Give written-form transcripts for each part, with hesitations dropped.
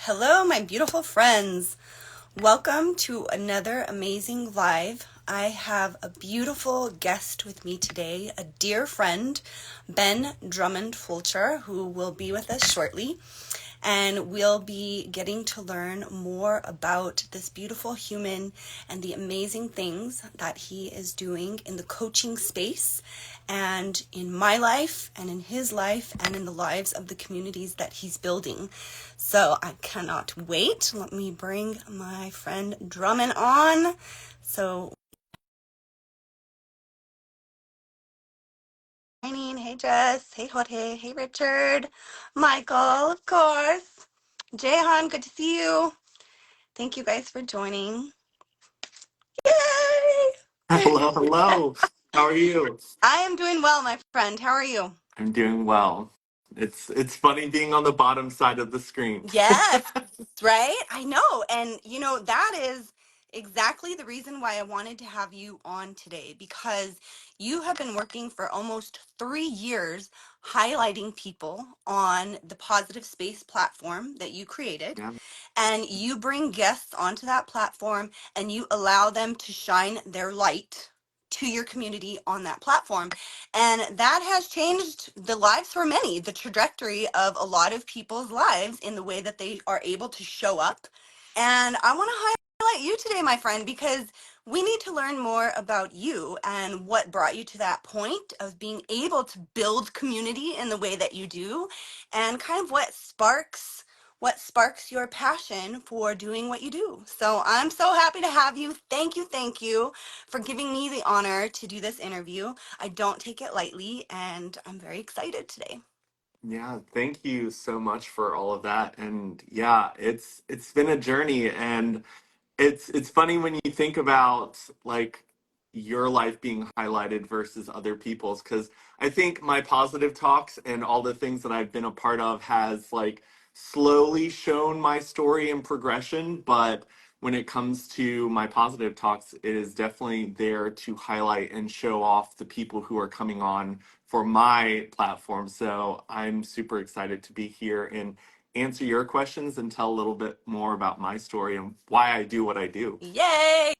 Hello, my beautiful friends. Welcome to another amazing live. I have a beautiful guest with me today, a dear friend, Ben Drummond Fulcher, who will be with us shortly. And we'll be getting to learn more about this beautiful human and the amazing things that he is doing in the coaching space and in my life and in his life and in the lives of the communities that he's building. So I cannot wait. Let me bring my friend Drummond on. Hey Jess, hey Jorge, hey Richard, Michael, of course. Jehan, good to see you. Thank you guys for joining. Yay! Hello, hello. How are you? I am doing well, my friend. How are you? I'm doing well. It's funny being on the bottom side of the screen. Yes, right? I know. And, that is exactly the reason why I wanted to have you on today, because you have been working for almost 3 years highlighting people on the Positive Space platform that you created. Yeah. And you bring guests onto that platform and you allow them to shine their light to your community on that platform. And that has changed the lives for many, the trajectory of a lot of people's lives in the way that they are able to show up. And I want to highlight you today, my friend, because we need to learn more about you and what brought you to that point of being able to build community in the way that you do, and kind of what sparks your passion for doing what you do. So I'm so happy to have you. Thank you for giving me the honor to do this interview. I don't take it lightly, and I'm very excited today. Yeah, thank you so much for all of that. And yeah, it's been a journey, and it's funny when you think about like your life being highlighted versus other people's, because I think my positive talks and all the things that I've been a part of has like slowly shown my story and progression. But when it comes to my positive talks, it is definitely there to highlight and show off the people who are coming on for my platform. So I'm super excited to be here and answer your questions and tell a little bit more about my story and why I do what I do. Yay!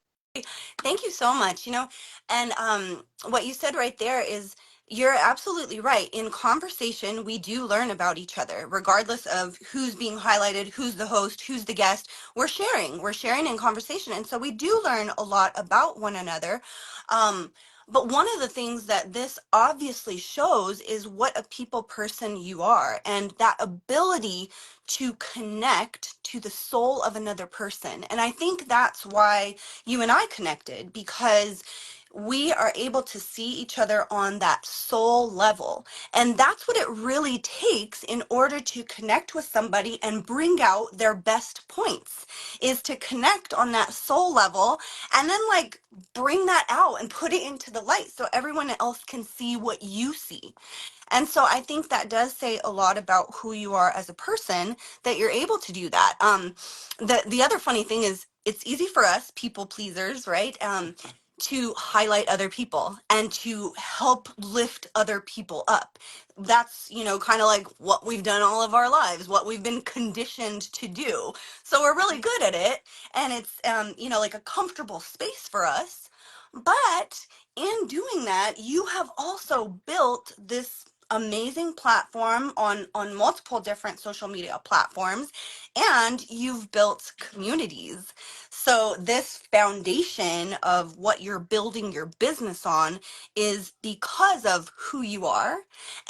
Thank you so much. And what you said right there is you're absolutely right. In conversation, we do learn about each other, regardless of who's being highlighted, who's the host, who's the guest. We're sharing in conversation. And so we do learn a lot about one another. But one of the things that this obviously shows is what a people person you are, and that ability to connect to the soul of another person. And I think that's why you and I connected, because we are able to see each other on that soul level. And that's what it really takes in order to connect with somebody and bring out their best points, is to connect on that soul level and then like bring that out and put it into the light so everyone else can see what you see. And so I think that does say a lot about who you are as a person, that you're able to do that. The other funny thing is it's easy for us people pleasers, right? To highlight other people and to help lift other people up. That's, kind of like what we've done all of our lives, what we've been conditioned to do. So we're really good at it, and it's, like a comfortable space for us. But in doing that, you have also built this amazing platform on multiple different social media platforms, and you've built communities. So this foundation of what you're building your business on is because of who you are,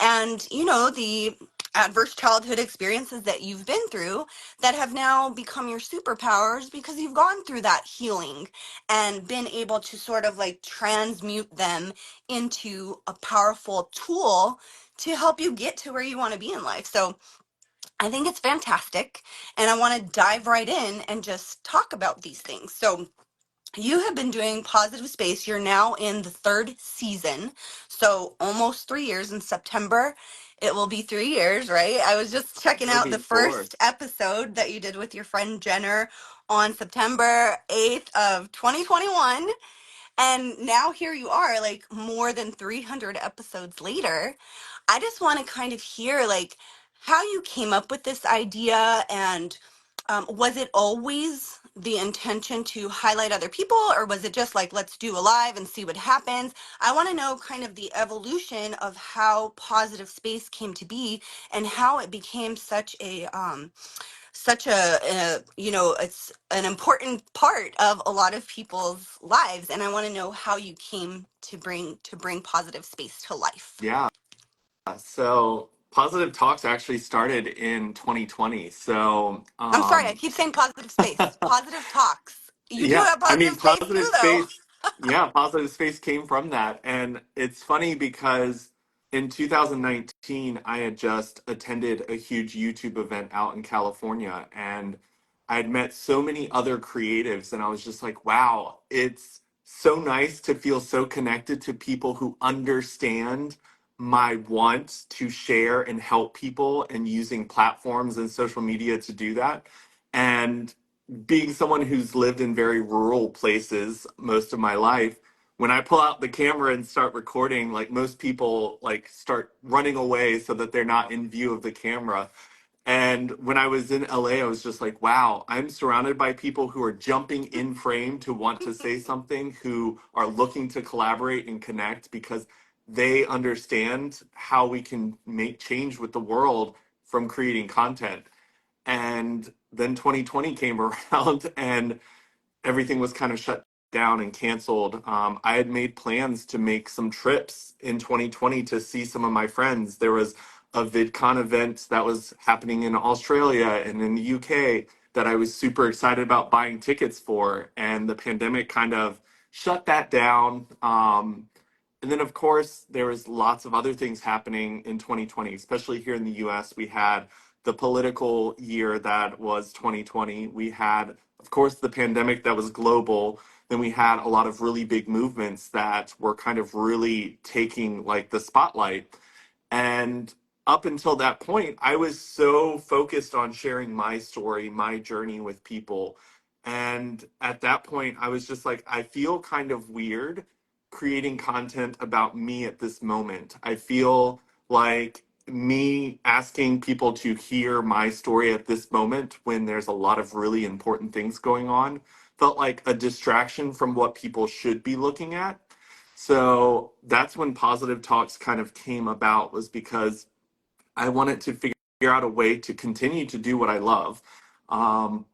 and the adverse childhood experiences that you've been through that have now become your superpowers because you've gone through that healing and been able to sort of like transmute them into a powerful tool to help you get to where you want to be in life. So I think it's fantastic. And I want to dive right in and just talk about these things. So you have been doing Positive Space. You're now in the third season. So almost 3 years. In September, it will be 3 years, right? I was just checking out the Moving forward. first episode that you did with your friend Jenner on September 8th of 2021. And now here you are, like more than 300 episodes later. I just want to kind of hear like how you came up with this idea and Was it always the intention to highlight other people, or was it just like, let's do a live and see what happens? I want to know kind of the evolution of how Positive Space came to be and how it became such a you know, it's an important part of a lot of people's lives, and I want to know how you came to bring Positive Space to life. Yeah. So Positive Talks actually started in 2020. So I'm sorry, I keep saying Positive Space. Positive Talks. You do yeah, have I Positive mean, Space too, Positive though. Space, yeah, Positive Space came from that. And it's funny because in 2019, I had just attended a huge YouTube event out in California, and I had met so many other creatives, and I was just like, wow, it's so nice to feel so connected to people who understand my want to share and help people and using platforms and social media to do that. And being someone who's lived in very rural places most of my life, when I pull out the camera and start recording, like most people like start running away so that they're not in view of the camera. And when I was in LA, I was just like, wow, I'm surrounded by people who are jumping in frame to want to say something, who are looking to collaborate and connect because they understand how we can make change with the world from creating content. And then 2020 came around and everything was kind of shut down and canceled. I had made plans to make some trips in 2020 to see some of my friends. There was a VidCon event that was happening in Australia and in the UK that I was super excited about buying tickets for. And the pandemic kind of shut that down. And then, of course, there was lots of other things happening in 2020, especially here in the US. We had the political year that was 2020. We had, of course, the pandemic that was global. Then we had a lot of really big movements that were kind of really taking like the spotlight. And up until that point, I was so focused on sharing my story, my journey with people. And at that point, I was just like, I feel kind of weird creating content about me at this moment. I feel like me asking people to hear my story at this moment when there's a lot of really important things going on felt like a distraction from what people should be looking at. So that's when Positive Talks kind of came about, was because I wanted to figure out a way to continue to do what I love, um,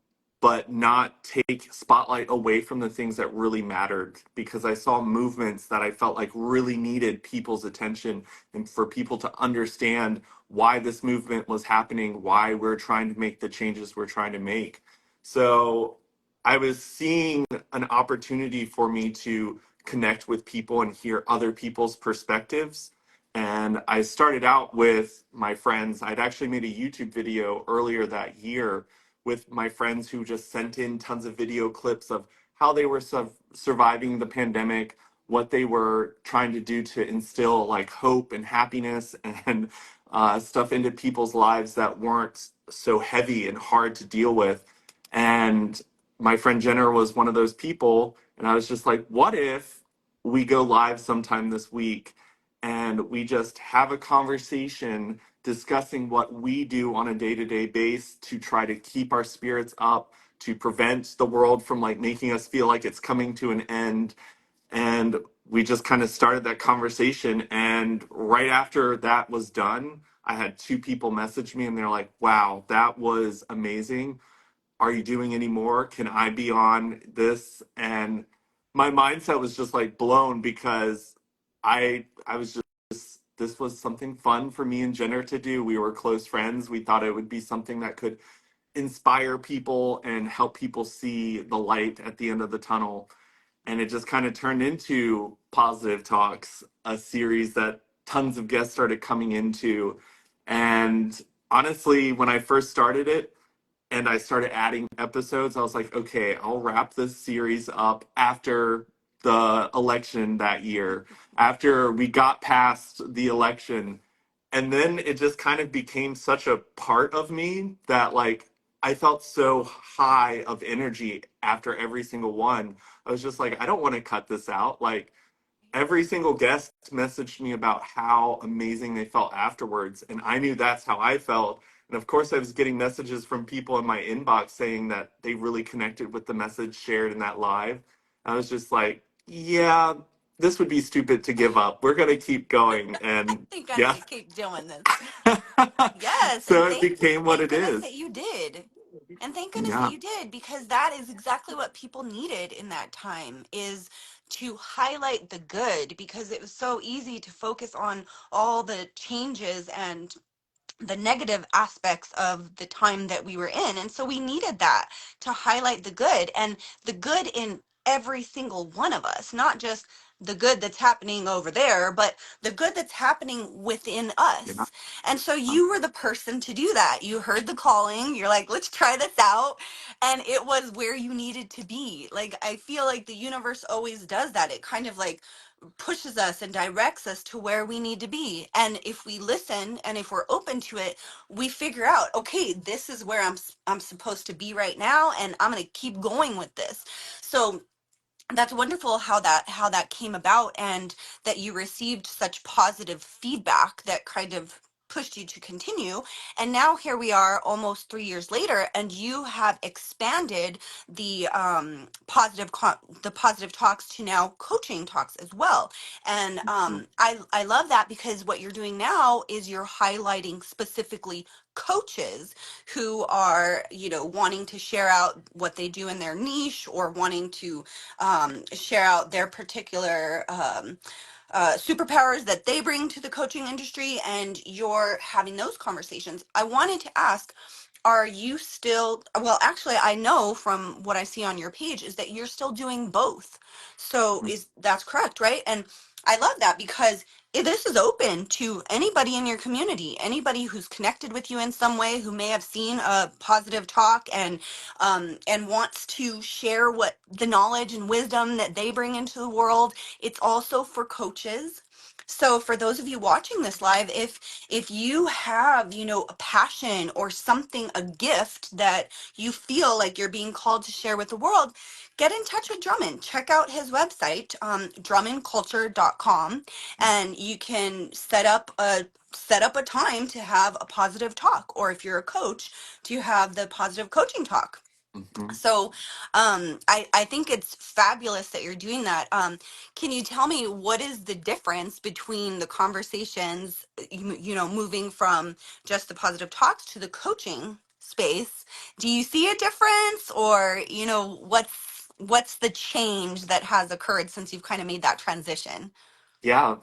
but not take spotlight away from the things that really mattered, because I saw movements that I felt like really needed people's attention, and for people to understand why this movement was happening, why we're trying to make the changes we're trying to make. So I was seeing an opportunity for me to connect with people and hear other people's perspectives. And I started out with my friends. I'd actually made a YouTube video earlier that year with my friends who just sent in tons of video clips of how they were surviving the pandemic, what they were trying to do to instill like hope and happiness and stuff into people's lives that weren't so heavy and hard to deal with. And my friend Jenner was one of those people. And I was just like, what if we go live sometime this week and we just have a conversation discussing what we do on a day-to-day base to try to keep our spirits up, to prevent the world from like making us feel like it's coming to an end. And we just kind of started that conversation, and right after that was done, I had two people message me and they're like, wow, that was amazing. Are you doing any more? Can I be on this? And my mindset was just like blown, because I was just, this was something fun for me and Jenner to do. We were close friends. We thought it would be something that could inspire people and help people see the light at the end of the tunnel. And it just kind of turned into Positive Talks, a series that tons of guests started coming into. And honestly, when I first started it, and I started adding episodes, I was like, okay, I'll wrap this series up after the election that year, after we got past the election. And then it just kind of became such a part of me that, like, I felt so high of energy after every single one. I was just like, I don't want to cut this out. Like, every single guest messaged me about how amazing they felt afterwards. And I knew that's how I felt. And of course, I was getting messages from people in my inbox saying that they really connected with the message shared in that live. I was just like, yeah, this would be stupid to give up. We're going to keep going. And You're gonna yeah. keep doing this. Yes, So and it became what thank it goodness that is. you did. And thank goodness that Yeah. you did, because that is exactly what people needed in that time, is to highlight the good, because it was so easy to focus on all the changes and the negative aspects of the time that we were in. And so we needed that to highlight the good, and the good in every single one of us, not just the good that's happening over there, but the good that's happening within Yeah. us. And so you were the person to do that. You heard the calling, you're like, let's try this out. And it was where you needed to be. Like, I feel like the universe always does that. It kind of like pushes us and directs us to where we need to be. And if we listen and if we're open to it, we figure out, okay, this is where I'm supposed to be right now, and I'm going to keep going with this. So that's wonderful how that came about, and that you received such positive feedback that kind of pushed you to continue. And now here we are almost 3 years later, and you have expanded the the positive talks to now coaching talks as well. And Mhm. I love that, because what you're doing now is you're highlighting specifically coaches who are, wanting to share out what they do in their niche, or wanting to share out their particular superpowers that they bring to the coaching industry, and you're having those conversations. I wanted to ask, are you still, well, actually, I know from what I see on your page is that you're still doing both. So that's correct, right? And I love that, because this is open to anybody in your community, anybody who's connected with you in some way, who may have seen a positive talk, and wants to share what the knowledge and wisdom that they bring into the world. It's also for coaches. So for those of you watching this live, if you have, a passion or something, a gift that you feel like you're being called to share with the world, get in touch with Drummond. Check out his website, drummondculture.com, and you can set up a time to have a positive talk, or if you're a coach, to have the positive coaching talk. Mhm. So I think it's fabulous that you're doing that. Can you tell me, what is the difference between the conversations, moving from just the positive talks to the coaching space? Do you see a difference, or, what's the change that has occurred since you've kind of made that transition? Yeah.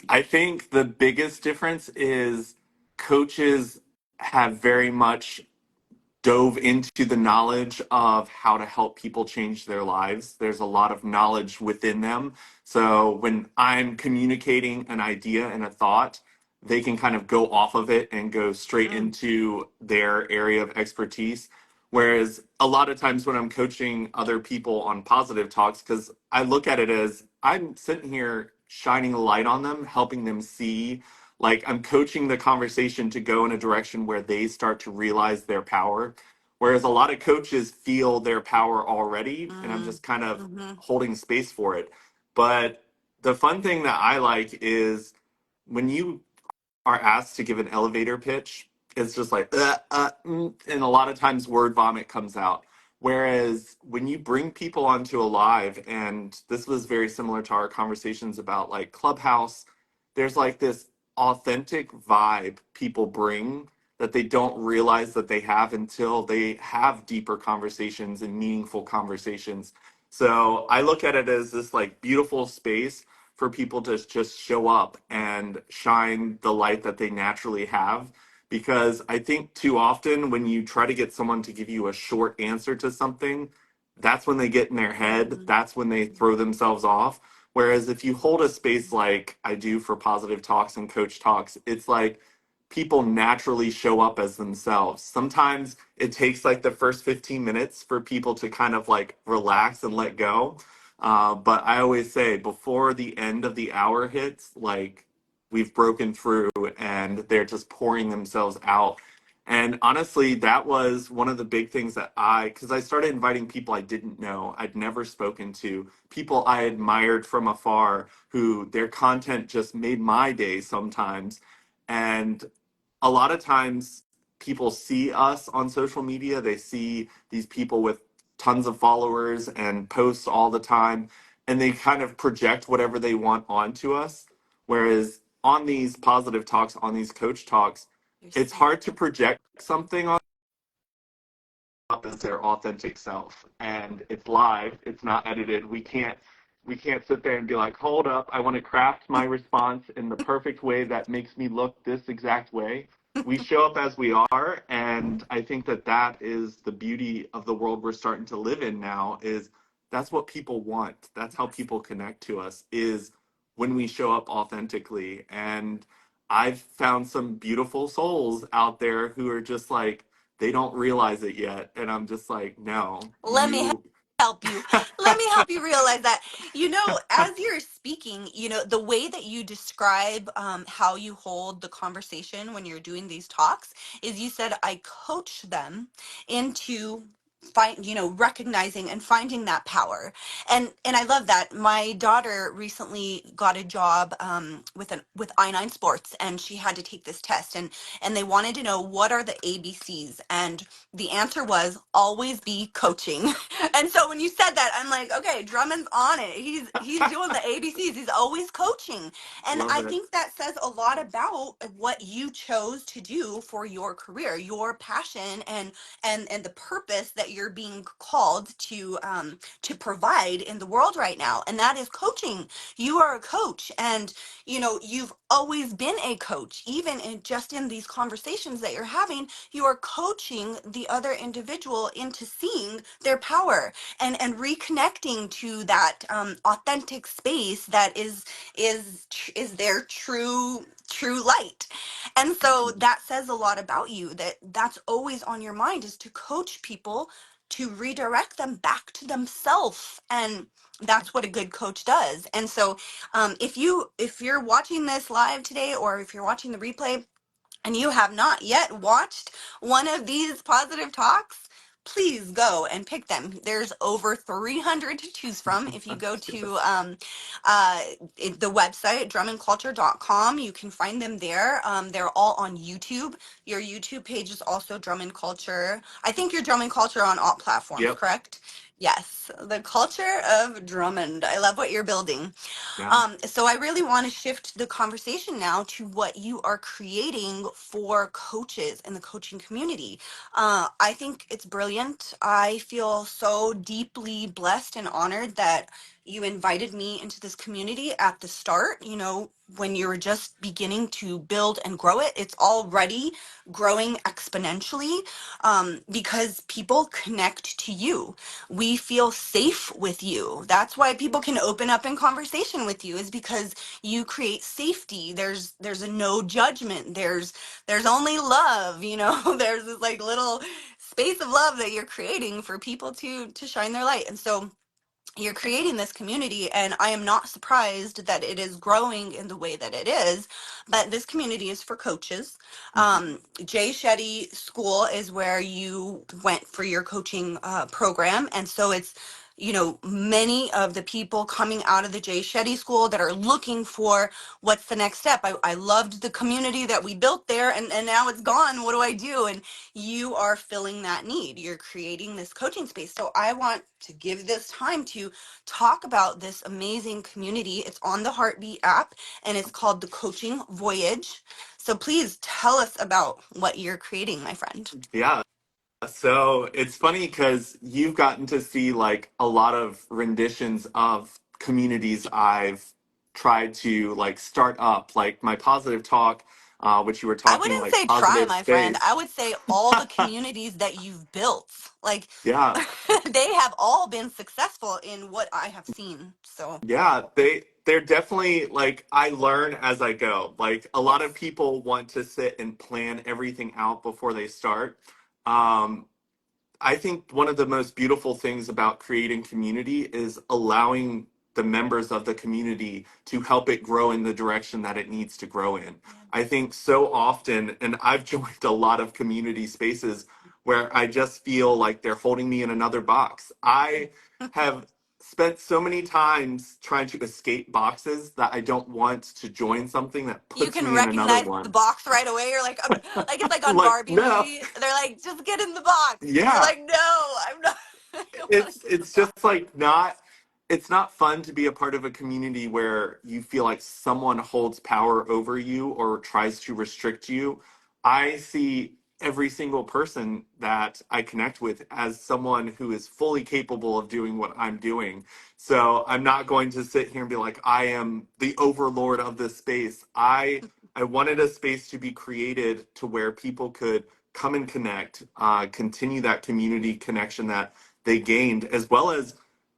I think the biggest difference is coaches have very much dove into the knowledge of how to help people change their lives. There's a lot of knowledge within them. So when I'm communicating an idea and a thought, they can kind of go off of it and go straight Mm, into their area of expertise. Whereas a lot of times when I'm coaching other people on positive talks, because I look at it as I'm sitting here shining a light on them, helping them see, like I'm coaching the conversation to go in a direction where they start to realize their power. Whereas a lot of coaches feel their power already, and I'm mm, just kind of mm-hmm, holding space for it. But the fun thing that I like is when you are asked to give an elevator pitch, it's just like, and a lot of times word vomit comes out. Whereas when you bring people onto a live, and this was very similar to our conversations about like Clubhouse, there's like this authentic vibe people bring that they don't realize that they have until they have deeper conversations and meaningful conversations. So I look at it as this like beautiful space for people to just show up and shine the light that they naturally have. Because I think too often when you try to get someone to give you a short answer to something, that's when they get in their head, mm-hmm, that's when they throw themselves off. Whereas if you hold a space like I do for positive talks and coach talks, it's like people naturally show up as themselves. Sometimes it takes like the first 15 minutes for people to kind of like relax and let go. But I always say before the end of the hour hits, like we've broken through and they're just pouring themselves out. And honestly, that was one of the big things that because I started inviting people I didn't know, I'd never spoken to, people I admired from afar, who their content just made my day sometimes. And a lot of times people see us on social media, they see these people with tons of followers and posts all the time, and they kind of project whatever they want onto us. Whereas on these positive talks, on these coach talks, You're it's so hard to project something on up as their authentic self, and it's live, it's not edited. We can't sit there and be like, hold up, I want to craft my response in the perfect way that makes me look this exact way. We show up as we are, and I think that that is the beauty of the world we're starting to live in now. Is that's what people want, that's how yes. people connect to us, is when we show up authentically. And I've found some beautiful souls out there who are just like, they don't realize it yet. And I'm just like, no, Let me you. help you. Let me help you realize that. As you're speaking, the way that you describe how you hold the conversation when you're doing these talks is you said, I coach them into recognizing and finding that power. And I love that. My daughter recently got a job with I9 Sports, and she had to take this test, and they wanted to know what are the ABCs, and the answer was always be coaching. And so when you said that, I'm like, okay, Drummond's on it. He's doing the ABCs. He's always coaching. And Love I it. think that says a lot about what you chose to do for your career, your passion, and the purpose that you're being called to provide in the world right now. And that is coaching. You are a coach, and you've always been a coach. Even in just in these conversations that you're having, you are coaching the other individual into seeing their power and reconnecting to that authentic space that is their true light. And so Mhm. that says a lot about you, that that's always on your mind, is to coach people to redirect them back to themselves. And that's what a good coach does. And so if you're watching this live today, or if you're watching the replay, and you have not yet watched one of these positive talks, please go and pick them. There's over 300 to choose from. If you go to Yes. the website, drummondculture.com, you can find them there. They're all on YouTube. Your YouTube page is also Drummond Culture. I think you're Drummond Culture on all platforms, Yep. correct? Yes, the culture of Drummond. I love what you're building. Yeah. So I really want to shift the conversation now to what you are creating for coaches in the coaching community. I think it's brilliant. I feel so deeply blessed and honored that you invited me into this community at the start, when you were just beginning to build and grow it. It's already growing exponentially, because people connect to you. We feel safe with you. That's why people can open up in conversation with you, is because you create safety. There's a no judgment. There's only love, there's this like little space of love that you're creating for people to shine their light. And so you're creating this community, and I am not surprised that it is growing in the way that it is. But this community is for coaches. Mhm. Jay Shetty School is where you went for your coaching program, and so it's many of the people coming out of the Jay Shetty School that are looking for what's the next step. I loved the community that we built there, and now it's gone. What do I do? And you are filling that need. You're creating this coaching space. So I want to give this time to talk about this amazing community. It's on the Heartbeat app, and it's called the Coaching Voyage. So please tell us about what you're creating, my friend. Yeah. So it's funny because you've gotten to see like a lot of renditions of communities I've tried to like start up, like my positive talk, which you were I talking wouldn't like say try, positive my friend. I space. would say all the communities that you've built, like Yeah. they have all been successful in what I have seen. So, Yeah, they're definitely like I learn as I go. Like a lot of yes. people want to sit and plan everything out before they start. Um, I think one of the most beautiful things about creating community is allowing the members of the community to help it grow in the direction that it needs to grow in. Yeah. I think so often, and I've joined a lot of community spaces where I just feel like they're holding me in another box. I have spent so many times trying to escape boxes that I don't want to join something that You puts can me in another recognize the one. box right away. You're like, like it's like I'm on like, Barbie no. movie. They're like, just get in the box, and you're Yeah. like, no, I'm not. I don't want to get in the It's just box. like not, it's not fun to be a part of a community where you feel like someone holds power over you or tries to restrict you. I see every single person that I connect with as someone who is fully capable of doing what I'm doing. So I'm not going to sit here and be like, I am the overlord of this space. I wanted a space to be created to where people could come and connect, continue that community connection that they gained, as well as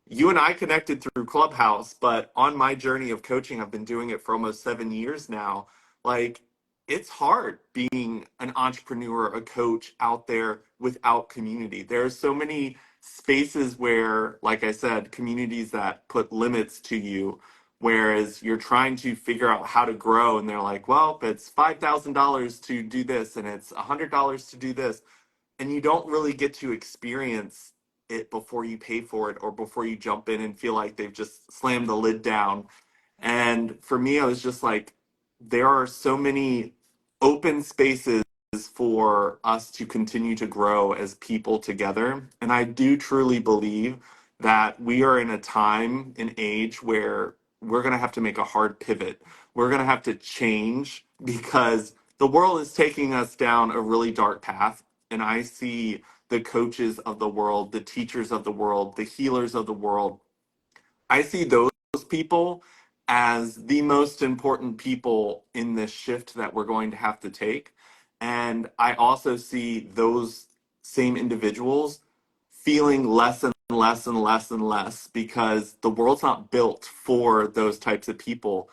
you and I connected through Clubhouse. But on my journey of coaching, I've been doing it for almost 7 years now. Like, it's hard being an entrepreneur, a coach out there without community. There are so many spaces where, like I said, communities that put limits to you, whereas you're trying to figure out how to grow, and they're like, well, it's $5,000 to do this, and it's $100 to do this, and you don't really get to experience it before you pay for it or before you jump in and feel like they've just slammed the lid down. And for me, I was just like, there are so many open spaces for us to continue to grow as people together. And I do truly believe that we are in a time and age where we're going to have to make a hard pivot. We're going to have to change because the world is taking us down a really dark path. And I see the coaches of the world, the teachers of the world, the healers of the world, I see those people as the most important people in this shift that we're going to have to take. And I also see those same individuals feeling less and less and less and less because the world's not built for those types of people.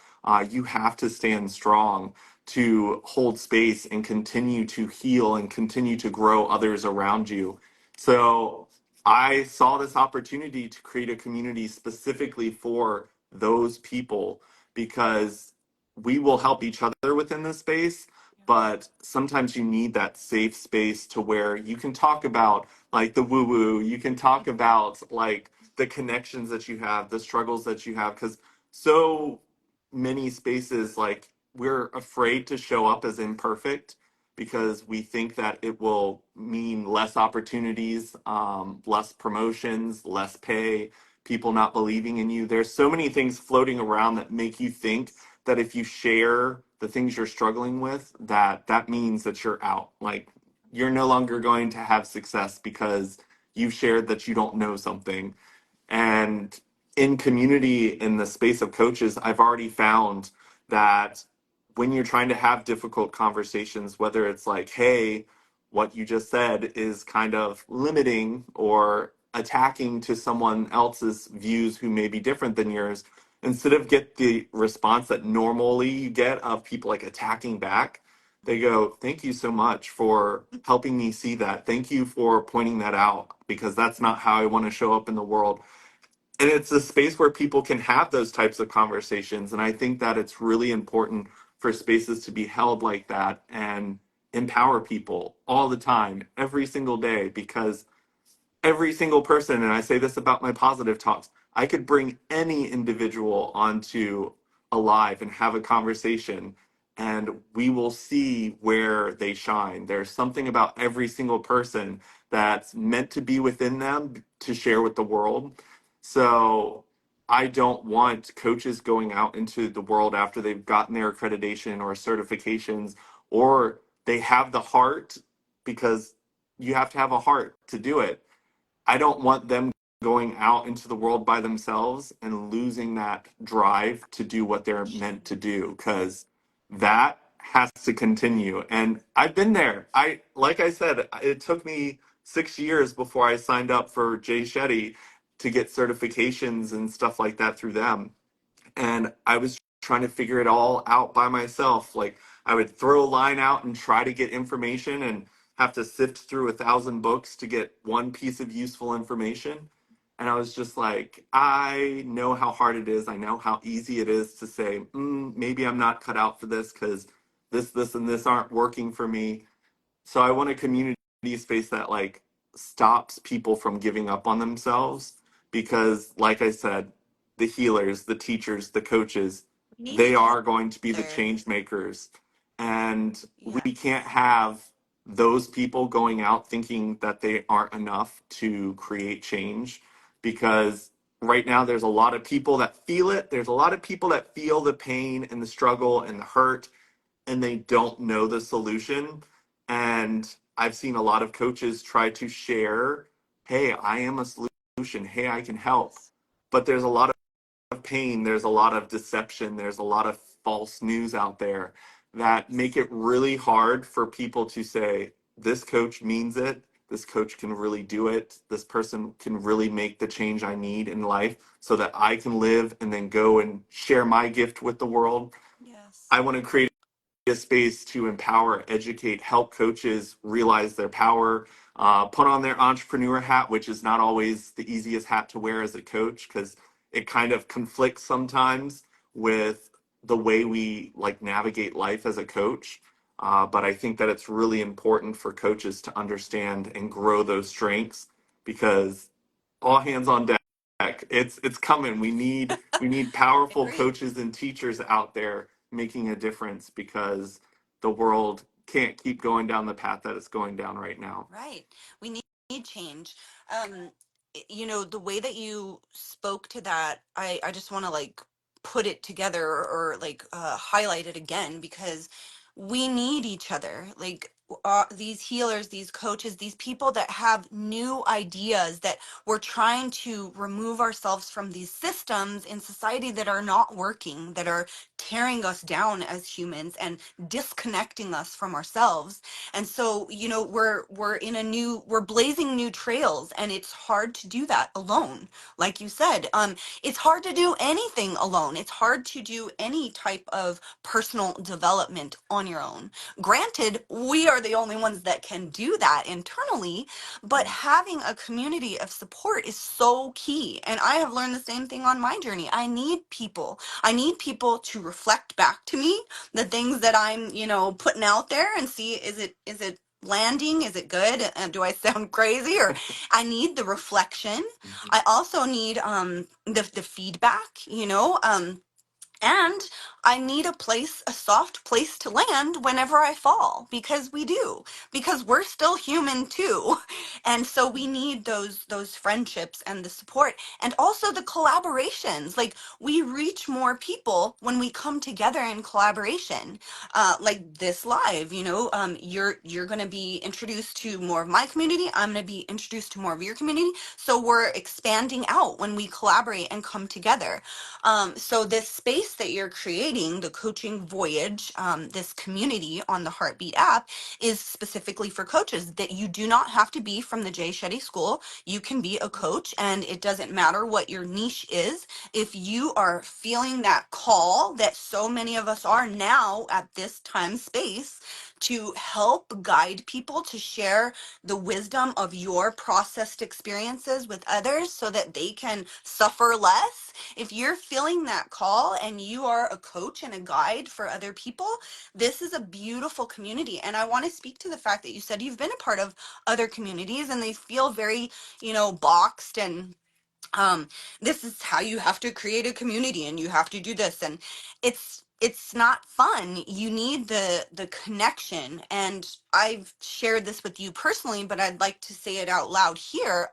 You have to stand strong to hold space and continue to heal and continue to grow others around you. So I saw this opportunity to create a community specifically for those people because we will help each other within this space, but sometimes you need that safe space to where you can talk about like the woo woo, you can talk about like the connections that you have, the struggles that you have, because so many spaces, like we're afraid to show up as imperfect because we think that it will mean less opportunities, less promotions, less pay, people not believing in you. There's so many things floating around that make you think that if you share the things you're struggling with, that that means that you're out. Like you're no longer going to have success because you've shared that you don't know something. And in community, in the space of coaches, I've already found that when you're trying to have difficult conversations, whether it's like, hey, what you just said is kind of limiting or attacking to someone else's views who may be different than yours, instead of get the response that normally you get of people like attacking back, they go, thank you so much for helping me see that. Thank you for pointing that out because that's not how I want to show up in the world. And it's a space where people can have those types of conversations. And I think that it's really important for spaces to be held like that and empower people all the time, every single day, because every single person, and I say this about my positive talks, I could bring any individual onto a live and have a conversation, and we will see where they shine. There's something about every single person that's meant to be within them to share with the world. So I don't want coaches going out into the world after they've gotten their accreditation or certifications, or they have the heart, because you have to have a heart to do it. I don't want them going out into the world by themselves and losing that drive to do what they're meant to do, because that has to continue. And I've been there. Like I said, it took me 6 years before I signed up for Jay Shetty to get certifications and stuff like that through them, and I was trying to figure it all out by myself. Like I would throw a line out and try to get information and have to sift through 1,000 books to get one piece of useful information. And I was just like, I know how hard it is. I know how easy it is to say, maybe I'm not cut out for this because this, and this aren't working for me. So I want a community space that like stops people from giving up on themselves, because, like I said, the healers, the teachers, the coaches, We need they each are going to be the other. change makers. And Yeah. we can't have those people going out thinking that they aren't enough to create change, because right now there's a lot of people that feel it. There's a lot of people that feel the pain and the struggle and the hurt, and they don't know the solution. And I've seen a lot of coaches try to share, hey, I am a solution. Hey, I can help. Yes. But there's a lot of pain, there's a lot of deception, there's a lot of false news out there that make it really hard for people to say, this coach means it. This coach can really do it. This person can really make the change I need in life so that I can live and then go and share my gift with the world. Yes. I want to create a space to empower, educate, help coaches realize their power, put on their entrepreneur hat, which is not always the easiest hat to wear as a coach because it kind of conflicts sometimes with the way we like navigate life as a coach. But I think that it's really important for coaches to understand and grow those strengths, because all hands on deck. It's coming. We need powerful Agree. coaches and teachers out there making a difference, because the world can't keep going down the path that it's going down right now. Right. We need change. The way that you spoke to that, I just want to like put it together, or like highlight it again, because we need each other. Like these healers, these coaches, these people that have new ideas, that we're trying to remove ourselves from these systems in society that are not working, that are tearing us down as humans and disconnecting us from ourselves. And so, we're blazing new trails, and it's hard to do that alone. Like you said, it's hard to do anything alone. It's hard to do any type of personal development on your own. Granted, we are the only ones that can do that internally, but having a community of support is so key. And I have learned the same thing on my journey. I need people. I need people to reflect back to me the things that I'm, putting out there, and see, is it landing? Is it good? And do I sound crazy? Or I need the reflection. I also need the feedback, and I need a soft place to land whenever I fall, because we do, because we're still human too. And so we need those friendships and the support, and also the collaborations. Like, we reach more people when we come together in collaboration. Like this live, you're going to be introduced to more of my community. I'm going to be introduced to more of your community. So we're expanding out when we collaborate and come together. So this space that you're creating, the coaching voyage, this community on the Heartbeat app, is specifically for coaches. That you do not have to be from the Jay Shetty School. You can be a coach, and it doesn't matter what your niche is. If you are feeling that call that so many of us are now at this time space, to help guide people to share the wisdom of your processed experiences with others so that they can suffer less. If you're feeling that call and you are a coach and a guide for other people, this is a beautiful community. And I want to speak to the fact that you said you've been a part of other communities and they feel very, boxed, and this is how you have to create a community, and you have to do this, and it's not fun. You need the connection. And I've shared this with you personally, but I'd like to say it out loud here.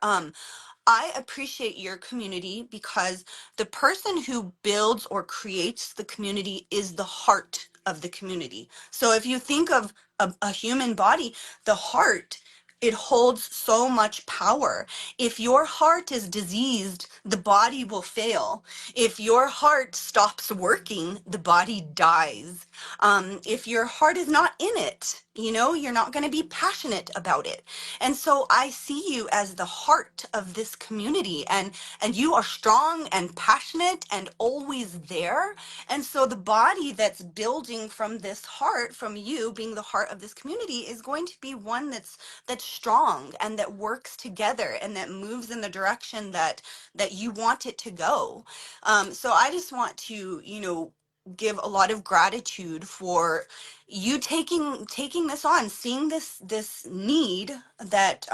I appreciate your community because the person who builds or creates the community is the heart of the community. So if you think of a human body, the heart, it holds so much power. If your heart is diseased, the body will fail. If your heart stops working, the body dies. If your heart is not in it, you're not going to be passionate about it. And so I see you as the heart of this community, and you are strong and passionate and always there. And so the body that's building from this heart, from you being the heart of this community, is going to be one that's strong and that works together and that moves in the direction that you want it to go. So I just want to, give a lot of gratitude for you taking this on, seeing this need that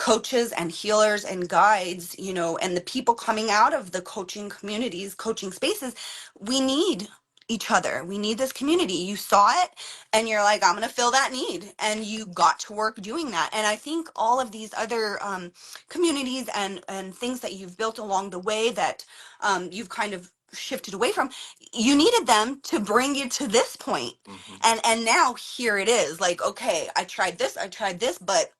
coaches and healers and guides, and the people coming out of the coaching communities, coaching spaces, we need each other. We need this community. You saw it and you're like, I'm going to fill that need. And you got to work doing that. And I think all of these other communities and things that you've built along the way that you've kind of shifted away from, you needed them to bring you to this point. Hmm. And now here it is, like, okay, I tried this, but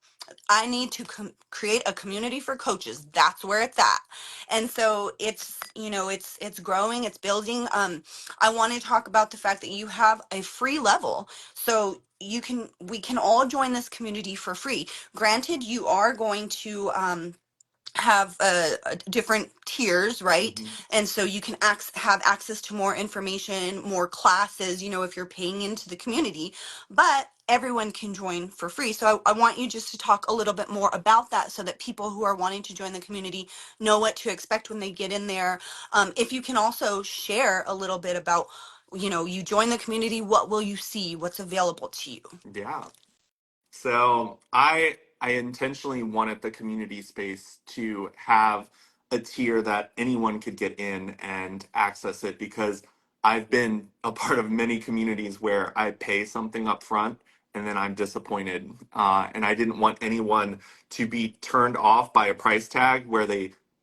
I need to create a community for coaches. That's where it's at. And so it's, it's growing, it's building. I want to talk about the fact that you have a free level. So we can all join this community for free. Granted, you are going to, have different tiers, right? Hmm. And so you can have access to more information, more classes, if you're paying into the community, but everyone can join for free. So I want you just to talk a little bit more about that so that people who are wanting to join the community know what to expect when they get in there. If you can also share a little bit about, you join the community, what will you see? What's available to you? Yeah. So I intentionally wanted the community space to have a tier that anyone could get in and access it, because I've been a part of many communities where I pay something up front and then I'm disappointed. And I didn't want anyone to be turned off by a price tag where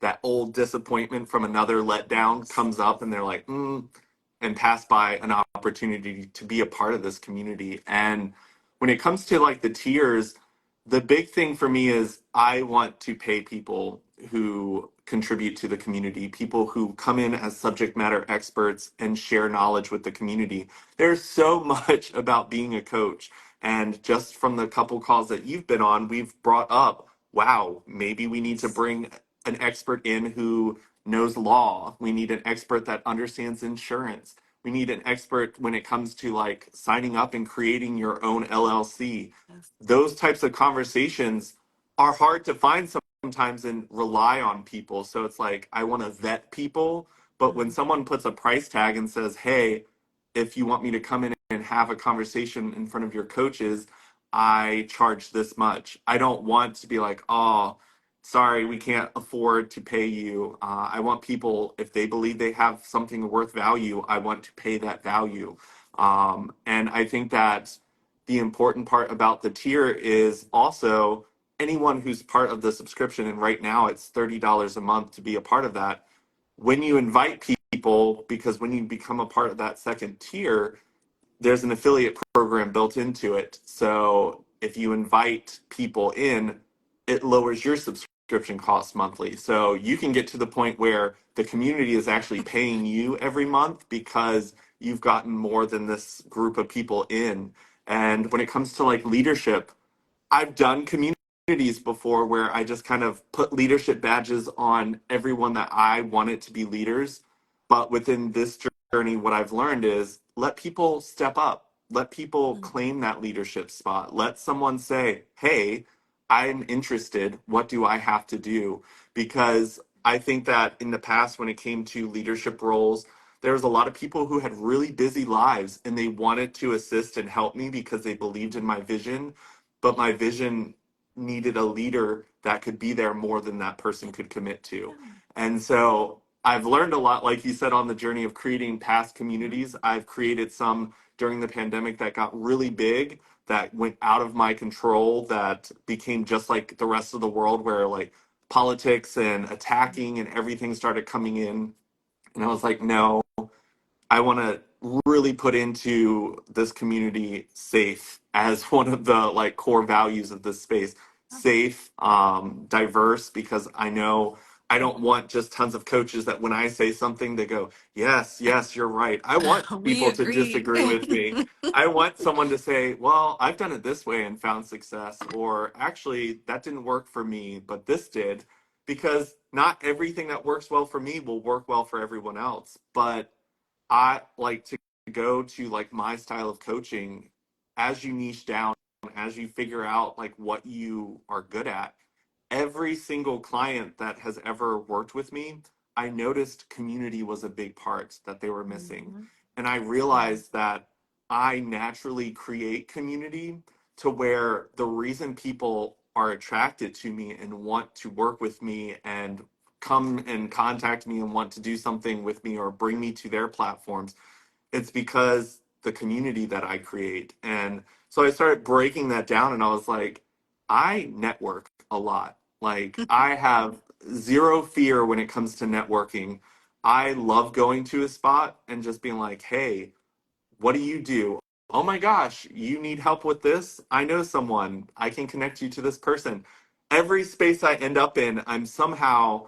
that old disappointment from another letdown comes up and they're like, and pass by an opportunity to be a part of this community. And when it comes to like the tiers, the big thing for me is I want to pay people who contribute to the community, people who come in as subject matter experts and share knowledge with the community. There's so much about being a coach. And just from the couple calls that you've been on, we've brought up, wow, maybe we need to bring an expert in who knows law. We need an expert that understands insurance. We need an expert when it comes to like signing up and creating your own LLC. Those types of conversations are hard to find sometimes and rely on people. So it's like, I want to vet people. But when Mhm. someone puts a price tag and says, hey, if you want me to come in and have a conversation in front of your coaches, I charge this much. I don't want to be like, oh, sorry, we can't afford to pay you. I want people, if they believe they have something worth value, I want to pay that value. And I think that the important part about the tier is also anyone who's part of the subscription, and right now it's $30 a month to be a part of that. When you invite people, because when you become a part of that second tier, there's an affiliate program built into it. So if you invite people in, it lowers your subscription costs monthly. So you can get to the point where the community is actually paying you every month because you've gotten more than this group of people in. And when it comes to like leadership, I've done communities before where I just kind of put leadership badges on everyone that I wanted to be leaders. But within this journey, what I've learned is let people step up, let people claim that leadership spot. Let someone say, hey, I'm interested. What do I have to do? Because I think that in the past, when it came to leadership roles, there was a lot of people who had really busy lives and they wanted to assist and help me because they believed in my vision, but my vision needed a leader that could be there more than that person could commit to. And so I've learned a lot, like you said, on the journey of creating past communities. I've created some during the pandemic that got really big, that went out of my control, that became just like the rest of the world, where like politics and attacking and everything started coming in. And I was like, no, I want to really put into this community safe as one of the like core values of this space. Safe, diverse, because I know I don't want just tons of coaches that when I say something, they go, yes, yes, you're right. I want We people to agree. disagree with me. I want someone to say, well, I've done it this way and found success, or actually, that didn't work for me, but this did. Because not everything that works well for me will work well for everyone else. But I like to go to like my style of coaching as you niche down, as you figure out like what you are good at. Every single client that has ever worked with me, I noticed community was a big part that they were missing. Mhm. And I Mhm. realized that I naturally create community to where the reason people are attracted to me and want to work with me and come and contact me and want to do something with me or bring me to their platforms, it's because the community that I create. And so I started breaking that down and I was like, I network a lot. Like I have zero fear when it comes to networking. I love going to a spot and just being like, hey, what do you do? Oh my gosh, you need help with this? I know someone. I can connect you to this person. Every space I end up in, I'm somehow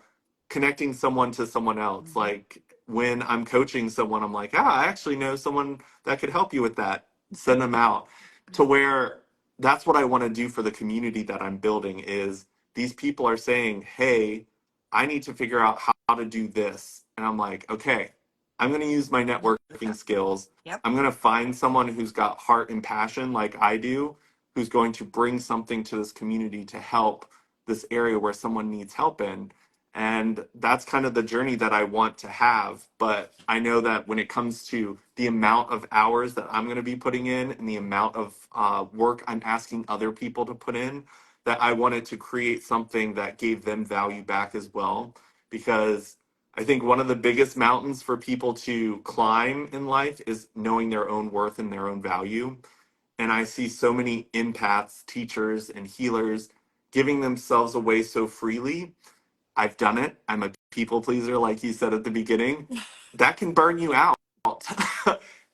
connecting someone to someone else. Mhm. Like when I'm coaching someone, I'm like, I actually know someone that could help you with that. Send them out to where that's what I want to do for the community that I'm building is these people are saying, hey, I need to figure out how to do this. And I'm like, okay, I'm going to use my networking skills. Yep. I'm going to find someone who's got heart and passion like I do, who's going to bring something to this community to help this area where someone needs help in. And that's kind of the journey that I want to have. But I know that when it comes to the amount of hours that I'm going to be putting in and the amount of work I'm asking other people to put in, that I wanted to create something that gave them value back as well. Because I think one of the biggest mountains for people to climb in life is knowing their own worth and their own value. And I see so many empaths, teachers, and healers giving themselves away so freely. I've done it. I'm a people pleaser, like you said at the beginning. That can burn you out.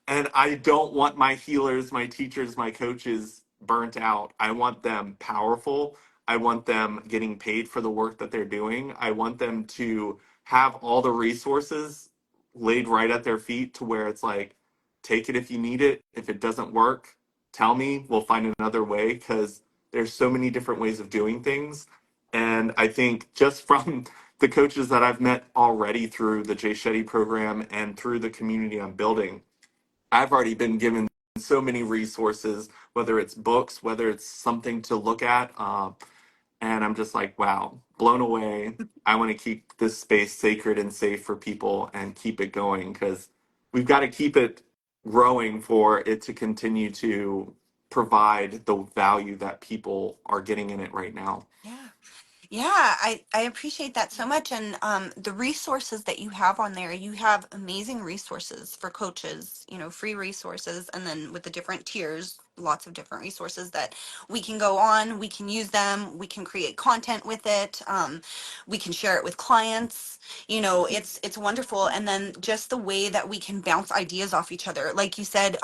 And I don't want my healers, my teachers, my coaches burnt out. I want them powerful. I want them getting paid for the work that they're doing. I want them to have all the resources laid right at their feet to where it's like, take it if you need it. If it doesn't work, tell me. We'll find another way because there's so many different ways of doing things. And I think just from the coaches that I've met already through the Jay Shetty program and through the community I'm building, I've already been given so many resources, whether it's books, whether it's something to look at. And I'm just like, wow, blown away. I want to keep this space sacred and safe for people and keep it going because we've got to keep it growing for it to continue to provide the value that people are getting in it right now. Yeah. Yeah, I appreciate that so much. And the resources that you have on there, you have amazing resources for coaches, free resources. And then with the different tiers, lots of different resources that we can go on, we can use them, we can create content with it, we can share it with clients. It's wonderful. And then just the way that we can bounce ideas off each other. Like you said,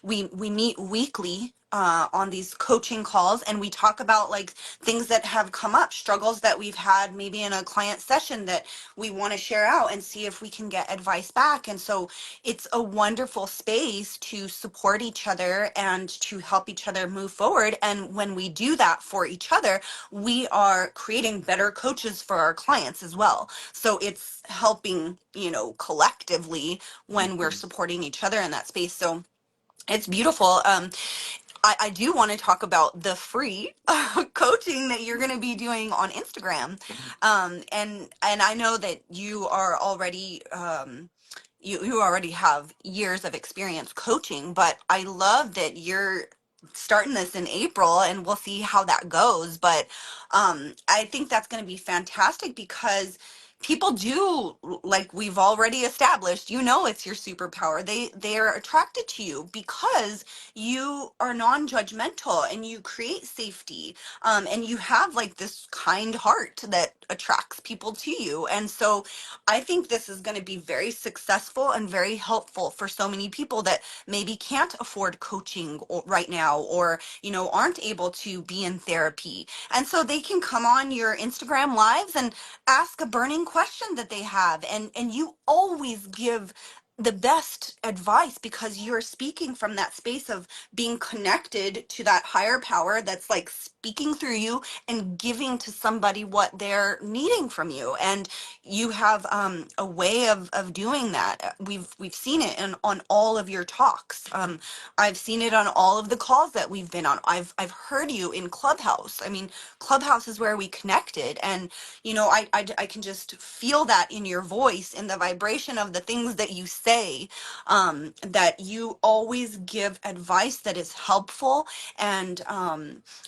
we meet weekly on these coaching calls and we talk about like things that have come up, struggles that we've had maybe in a client session that we want to share out and see if we can get advice back. And so it's a wonderful space to support each other and to help each other move forward. And when we do that for each other, we are creating better coaches for our clients as well. So it's helping, collectively when we're Mhm. supporting each other in that space. So it's beautiful. I do want to talk about the free coaching that you're going to be doing on Instagram. And I know that you are already you already have years of experience coaching, but I love that you're starting this in April and we'll see how that goes. But I think that's going to be fantastic because people do, like we've already established, it's your superpower. They're attracted to you because you are non-judgmental and you create safety, and you have like this kind heart that attracts people to you. And so I think this is going to be very successful and very helpful for so many people that maybe can't afford coaching right now, or aren't able to be in therapy. And so they can come on your Instagram lives and ask a burning question that they have, and you always give the best advice because you're speaking from that space of being connected to that higher power that's like speaking through you and giving to somebody what they're needing from you. And you have a way of doing that. We've seen it on all of your talks. I've seen it on all of the calls that we've been on. I've heard you in Clubhouse. I mean, Clubhouse is where we connected, and I can just feel that in your voice, in the vibration of the things that you say that you always give advice that is helpful and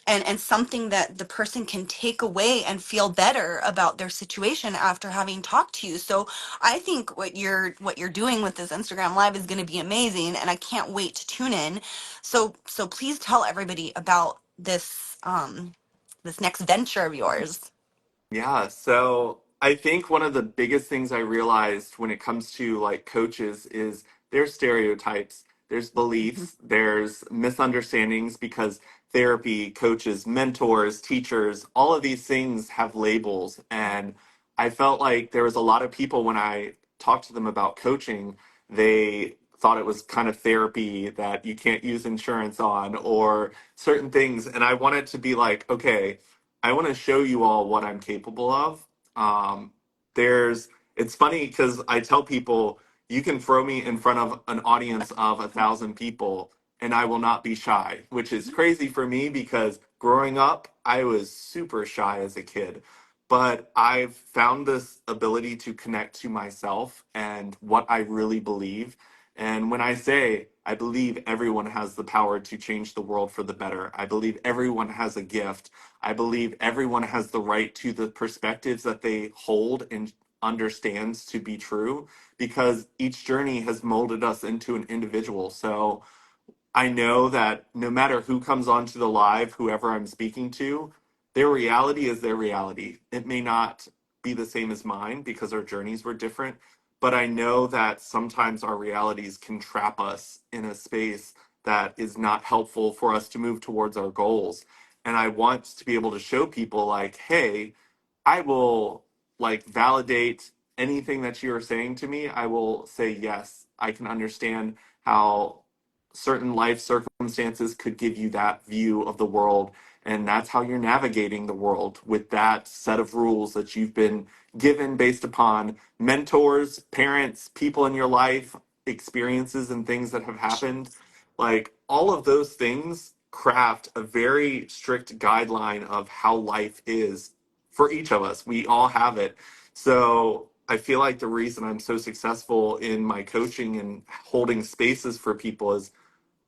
and something that the person can take away and feel better about their situation after having talked to you. So I think what you're doing with this Instagram live is going to be amazing, and I can't wait to tune in. So please tell everybody about this next venture of yours. Yeah, so I think one of the biggest things I realized when it comes to like coaches is there's stereotypes, there's Mhm. beliefs, there's misunderstandings because therapy, coaches, mentors, teachers, all of these things have labels. And I felt like there was a lot of people when I talked to them about coaching, they thought it was kind of therapy that you can't use insurance on or certain things. And I wanted to be like, okay, I want to show you all what I'm capable of. Um, there's, it's funny because I tell people you can throw me in front of an audience of 1,000 people and I will not be shy, which is crazy for me because growing up, I was super shy as a kid. But I've found this ability to connect to myself and what I really believe. And when I say I believe everyone has the power to change the world for the better, I believe everyone has a gift. I believe everyone has the right to the perspectives that they hold and understands to be true because each journey has molded us into an individual. So I know that no matter who comes onto the live, whoever I'm speaking to, their reality is their reality. It may not be the same as mine because our journeys were different, but I know that sometimes our realities can trap us in a space that is not helpful for us to move towards our goals. And I want to be able to show people, like, hey, I will like validate anything that you are saying to me. I will say, yes, I can understand how certain life circumstances could give you that view of the world. And that's how you're navigating the world with that set of rules that you've been given based upon mentors, parents, people in your life, experiences, and things that have happened. Like all of those things craft a very strict guideline of how life is for each of us. We all have it. So I feel like the reason I'm so successful in my coaching and holding spaces for people is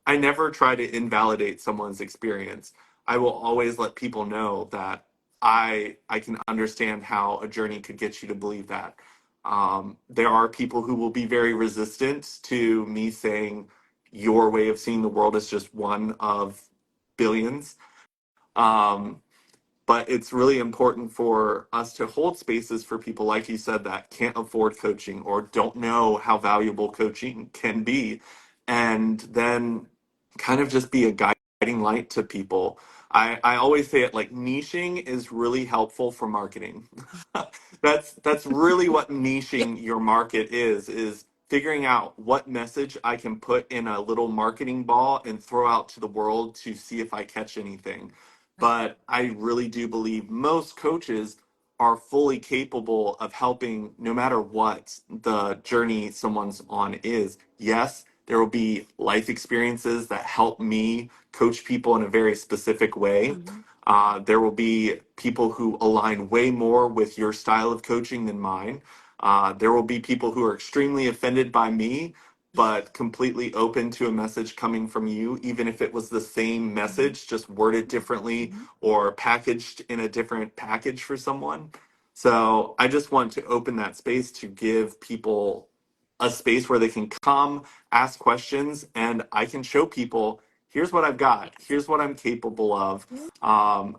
I never try to invalidate someone's experience. I will always let people know that I can understand how a journey could get you to believe that. There are people who will be very resistant to me saying your way of seeing the world is just one of billions. Um, but it's really important for us to hold spaces for people, like you said, that can't afford coaching or don't know how valuable coaching can be. And then kind of just be a guiding light to people. I always say it like niching is really helpful for marketing. That's really what Yep. niching your market is figuring out what message I can put in a little marketing ball and throw out to the world to see if I catch anything. Right. But I really do believe most coaches are fully capable of helping no matter what the journey someone's on is. Yes, there will be life experiences that help me coach people in a very specific way. Mhm. There will be people who align way more with your style of coaching than mine. There will be people who are extremely offended by me, but completely open to a message coming from you, even if it was the same Mhm. message, just worded differently Mhm. or packaged in a different package for someone. So I just want to open that space to give people a space where they can come, ask questions, and I can show people here's what I've got, here's what I'm capable of.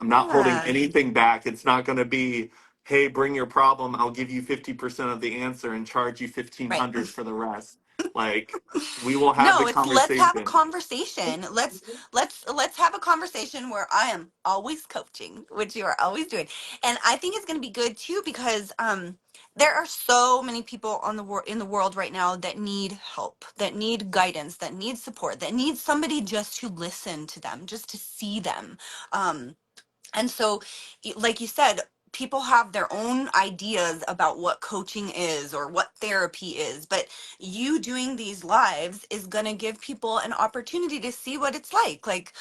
I'm not holding Yeah. anything back. It's not going to be, hey, bring your problem. I'll give you 50% of the answer and charge you Right. 1,500 for the rest. Like, we will have the No, it's let's have a conversation. conversation. Let's have a conversation where I am always coaching, which you are always doing. And I think it's going to be good too because there are so many people on the in the world right now that need help, that need guidance, that need support, that need somebody just to listen to them, just to see them. Um and so, like you said, people have their own ideas about what coaching is or what therapy is, but you doing these lives is going to give people an opportunity to see what it's like. Like,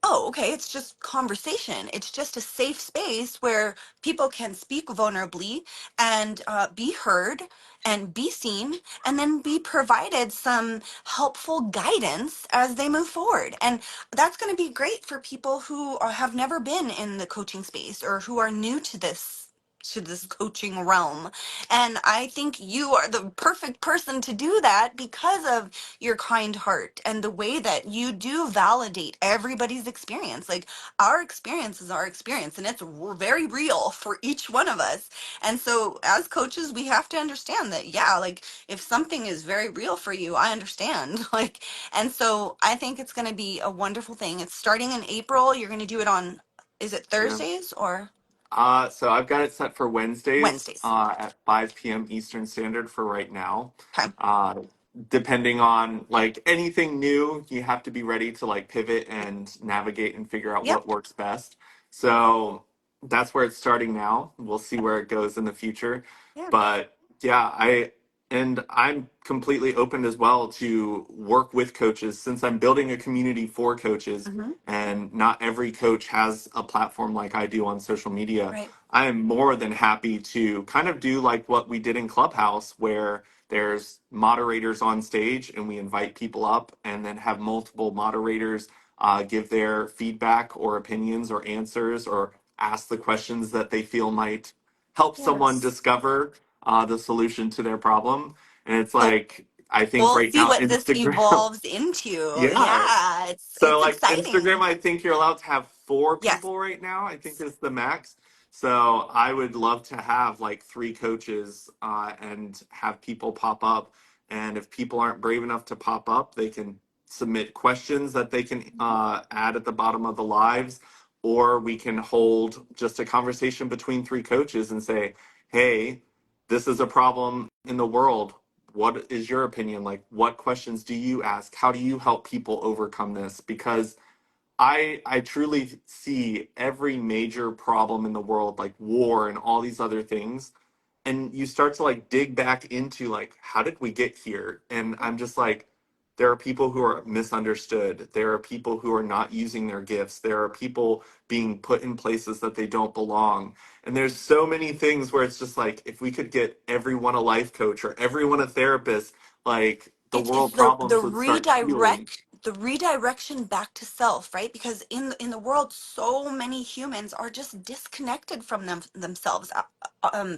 Oh, okay. It's just conversation. It's just a safe space where people can speak vulnerably and be heard and be seen, and then be provided some helpful guidance as they move forward. And that's going to be great for people who have never been in the coaching space or who are new to this coaching realm. And I think you are the perfect person to do that because of your kind heart and the way that you do validate everybody's experience. Like, our experience is our experience, and it's very real for each one of us. And so as coaches, we have to understand that, yeah, like, if something is very real for you, I understand. Like, and so I think it's going to be a wonderful thing. It's starting in April. You're going to do it on, is it Yeah. Thursdays or So I've got it set for Wednesdays Wednesdays? at 5 p.m. Eastern Standard for right now. Okay. Uh, Depending on like anything new, you have to be ready to like pivot and navigate and figure out Yep. what works best. So that's where it's starting now. We'll see where it goes in the future. Yeah. But yeah, I'm completely open as well to work with coaches since I'm building a community for coaches Hmm. and not every coach has a platform like I do on social media. Right. I am more than happy to kind of do like what we did in Clubhouse, where there's moderators on stage and we invite people up and then have multiple moderators give their feedback or opinions or answers or ask the questions that they feel might help someone Yes. discover the solution to their problem. And it's So like, I think we'll right see now, what this Instagram, evolves into. yeah. Yeah, So it's like Instagram, exciting. I think you're allowed to have four Yes. people right now. I think is the max. So I would love to have like three coaches and have people pop up. And if people aren't brave enough to pop up, they can submit questions that they can add at the bottom of the lives, or we can hold just a conversation between three coaches and say, "Hey, this is a problem in the world. What is your opinion? Like, what questions do you ask? How do you help people overcome this?" Because I truly see every major problem in the world, like war and all these other things, and you start to like dig back into like, how did we get here? And I'm just like, there are people who are misunderstood, there are people who are not using their gifts, there are people being put in places that they don't belong, and there's so many things where it's just like, if we could get everyone a life coach or everyone a therapist, like the It's world problems would start healing. the redirection back to self, right? Because in the world, so many humans are just disconnected from themselves,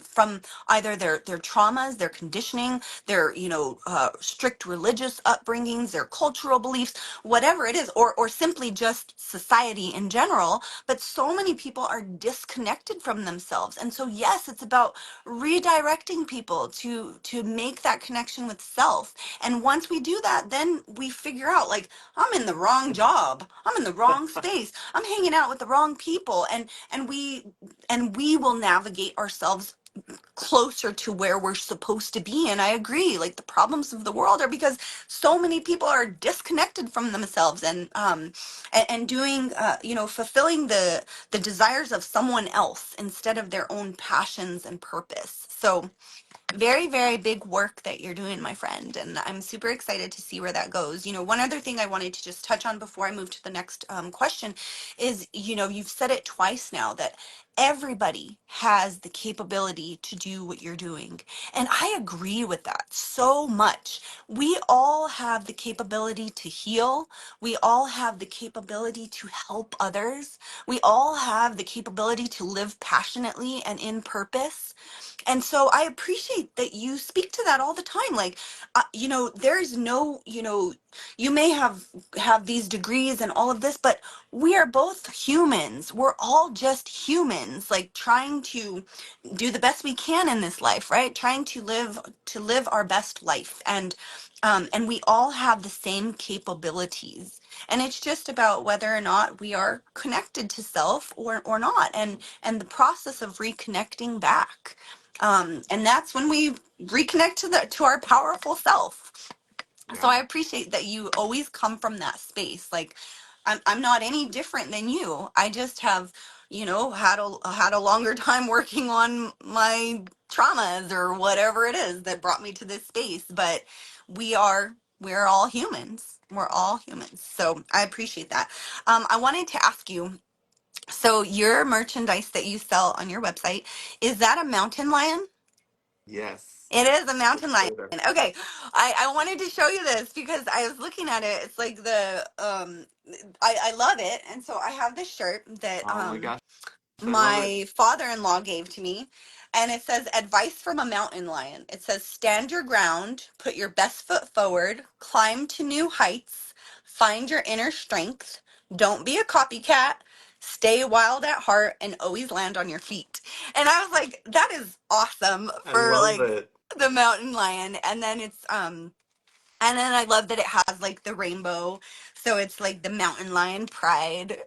from either their traumas, their conditioning, their strict religious upbringings, their cultural beliefs, whatever it is, or simply just society in general. But so many people are disconnected from themselves, and so yes, it's about redirecting people to make that connection with self. And once we do that, then we figure out, like, I'm in the wrong job, I'm in the wrong space, I'm hanging out with the wrong people, and we will navigate ourselves closer to where we're supposed to be. And I agree, like, the problems of the world are because so many people are disconnected from themselves, and doing fulfilling the desires of someone else instead of their own passions and purpose. So very, very big work that you're doing, my friend, and I'm super excited to see where that goes. One other thing I wanted to just touch on before I move to the next question is, you've said it twice now, that everybody has the capability to do what you're doing. And I agree with that so much. We all have the capability to heal. We all have the capability to help others. We all have the capability to live passionately and in purpose. And so I appreciate that you speak to that all the time. Like, there's no, you may have these degrees and all of this, but we are both humans. We're all just humans, like, trying to do the best we can in this life, right? Trying to live our best life. And we all have the same capabilities. And it's just about whether or not we are connected to self or not, and the process of reconnecting back. And that's when we reconnect to our powerful self. So Yeah. I appreciate that you always come from that space. Like, I'm not any different than you. I just have, had a longer time working on my traumas or whatever it is that brought me to this space. But we're all humans. We're all humans. So I appreciate that. I wanted to ask you, so your merchandise that you sell on your website, is that a mountain lion? Yes. It is a mountain It's lion. Coda. Okay. I wanted to show you this because I was looking at it. It's like I love it. And so I have this shirt that Oh my gosh, I love it. my father-in-law gave to me, and it says advice from a mountain lion. It says stand your ground, put your best foot forward, climb to new heights, find your inner strength, don't be a copycat, stay wild at heart, and always land on your feet. And I was like, that is awesome I for love like it. the mountain lion. And then I love that it has like the rainbow, so it's like the mountain lion pride.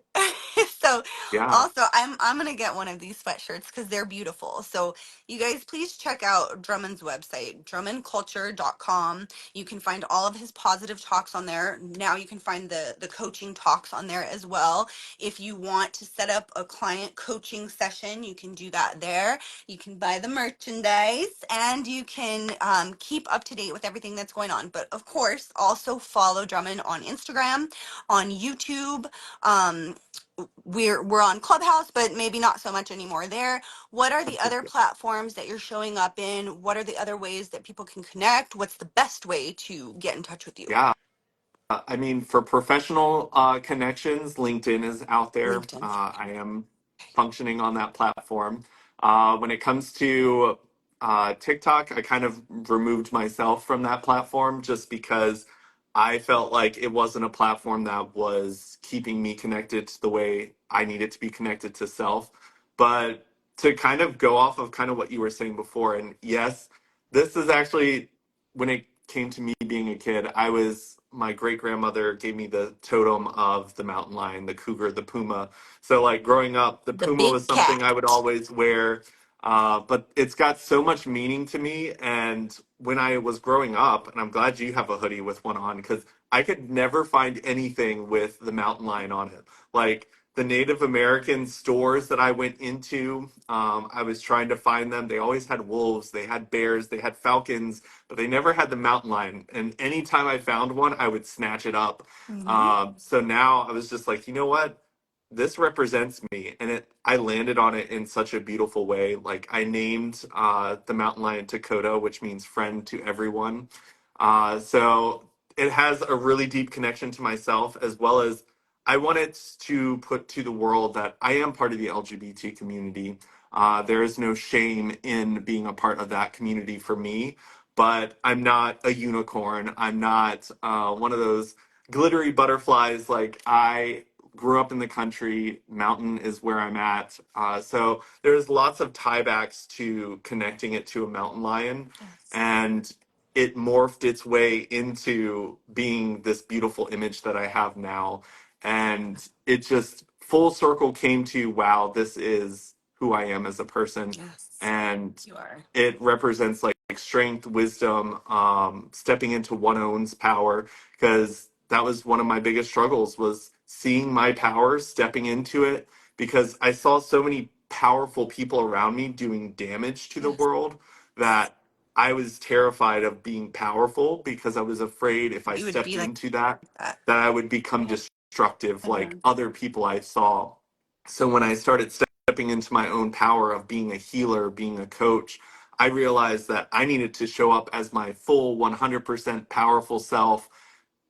So Yeah. also I'm gonna get one of these sweatshirts because they're beautiful. So you guys please check out Drummond's website, drummondculture.com. You can find all of his positive talks on there. Now you can find the coaching talks on there as well. If you want to set up a client coaching session, you can do that there. You can buy the merchandise, and you can keep up to date with everything that's going on. But of course, also follow Drummond on Instagram, on YouTube. Um, we're on Clubhouse, but maybe not so much anymore there. What are the other platforms that you're showing up in? What are the other ways that people can connect? What's the best way to get in touch with you? Yeah. I mean, for professional connections, LinkedIn is out there. LinkedIn. I am functioning on that platform. When it comes to TikTok, I kind of removed myself from that platform just because I felt like it wasn't a platform that was keeping me connected to the way I needed to be connected to self. But to kind of go off of kind of what you were saying before, and yes, this is actually when it came to me being a kid, my great grandmother gave me the totem of the mountain lion, the cougar, the puma. So like growing up, the The puma was big something I would cat. always wear. But it's got so much meaning to me. And when I was growing up, and I'm glad you have a hoodie with one on, because I could never find anything with the mountain lion on it. Like the Native American stores that I went into, I was trying to find them. They always had wolves, they had bears, they had falcons, but they never had the mountain lion. And anytime I found one, I would snatch it up. Hmm. So now I was just like, you know what? This represents me, and I landed on it in such a beautiful way. Like I named the mountain lion Dakota, which means friend to everyone. So it has a really deep connection to myself, as well as I wanted to put to the world that I am part of the LGBT community. There is no shame in being a part of that community for me, but I'm not a unicorn. I'm not one of those glittery butterflies. Like I grew up in the country, mountain is where I'm at. So there's lots of tiebacks to connecting it to a mountain lion. Yes. And it morphed its way into being this beautiful image that I have now. And it just full circle came to, wow, this is who I am as a person. Yes. And You are. it represents like strength, wisdom, stepping into one own's power, because that was one of my biggest struggles was seeing my power, stepping into it, because I saw so many powerful people around me doing damage to the Yes. world that I was terrified of being powerful because I was afraid if I You would be stepped like into that, that. that I would become destructive like Mhm. other people I saw. So when I started stepping into my own power of being a healer, being a coach, I realized that I needed to show up as my full 100% powerful self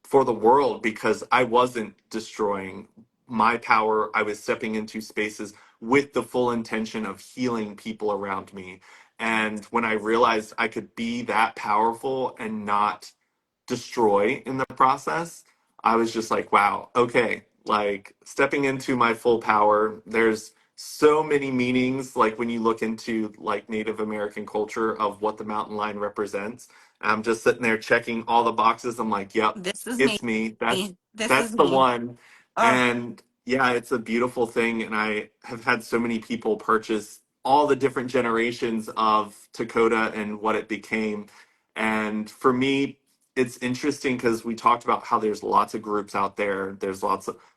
for the world because I wasn't destroying my power. I was stepping into spaces with the full intention of healing people around me. And when I realized I could be that powerful and not destroy in the process, I was just like, wow, okay, like stepping into my full power. There's so many meanings, like when you look into like Native American culture of what the mountain lion represents. I'm just sitting there checking all the boxes. I'm like, yep, This is me. it's me. This is That's the me. one. Oh, And yeah, it's a beautiful thing. And I have had so many people purchase all the different generations of Dakota and what it became. And for me, it's interesting because we talked about how there's lots of groups out there.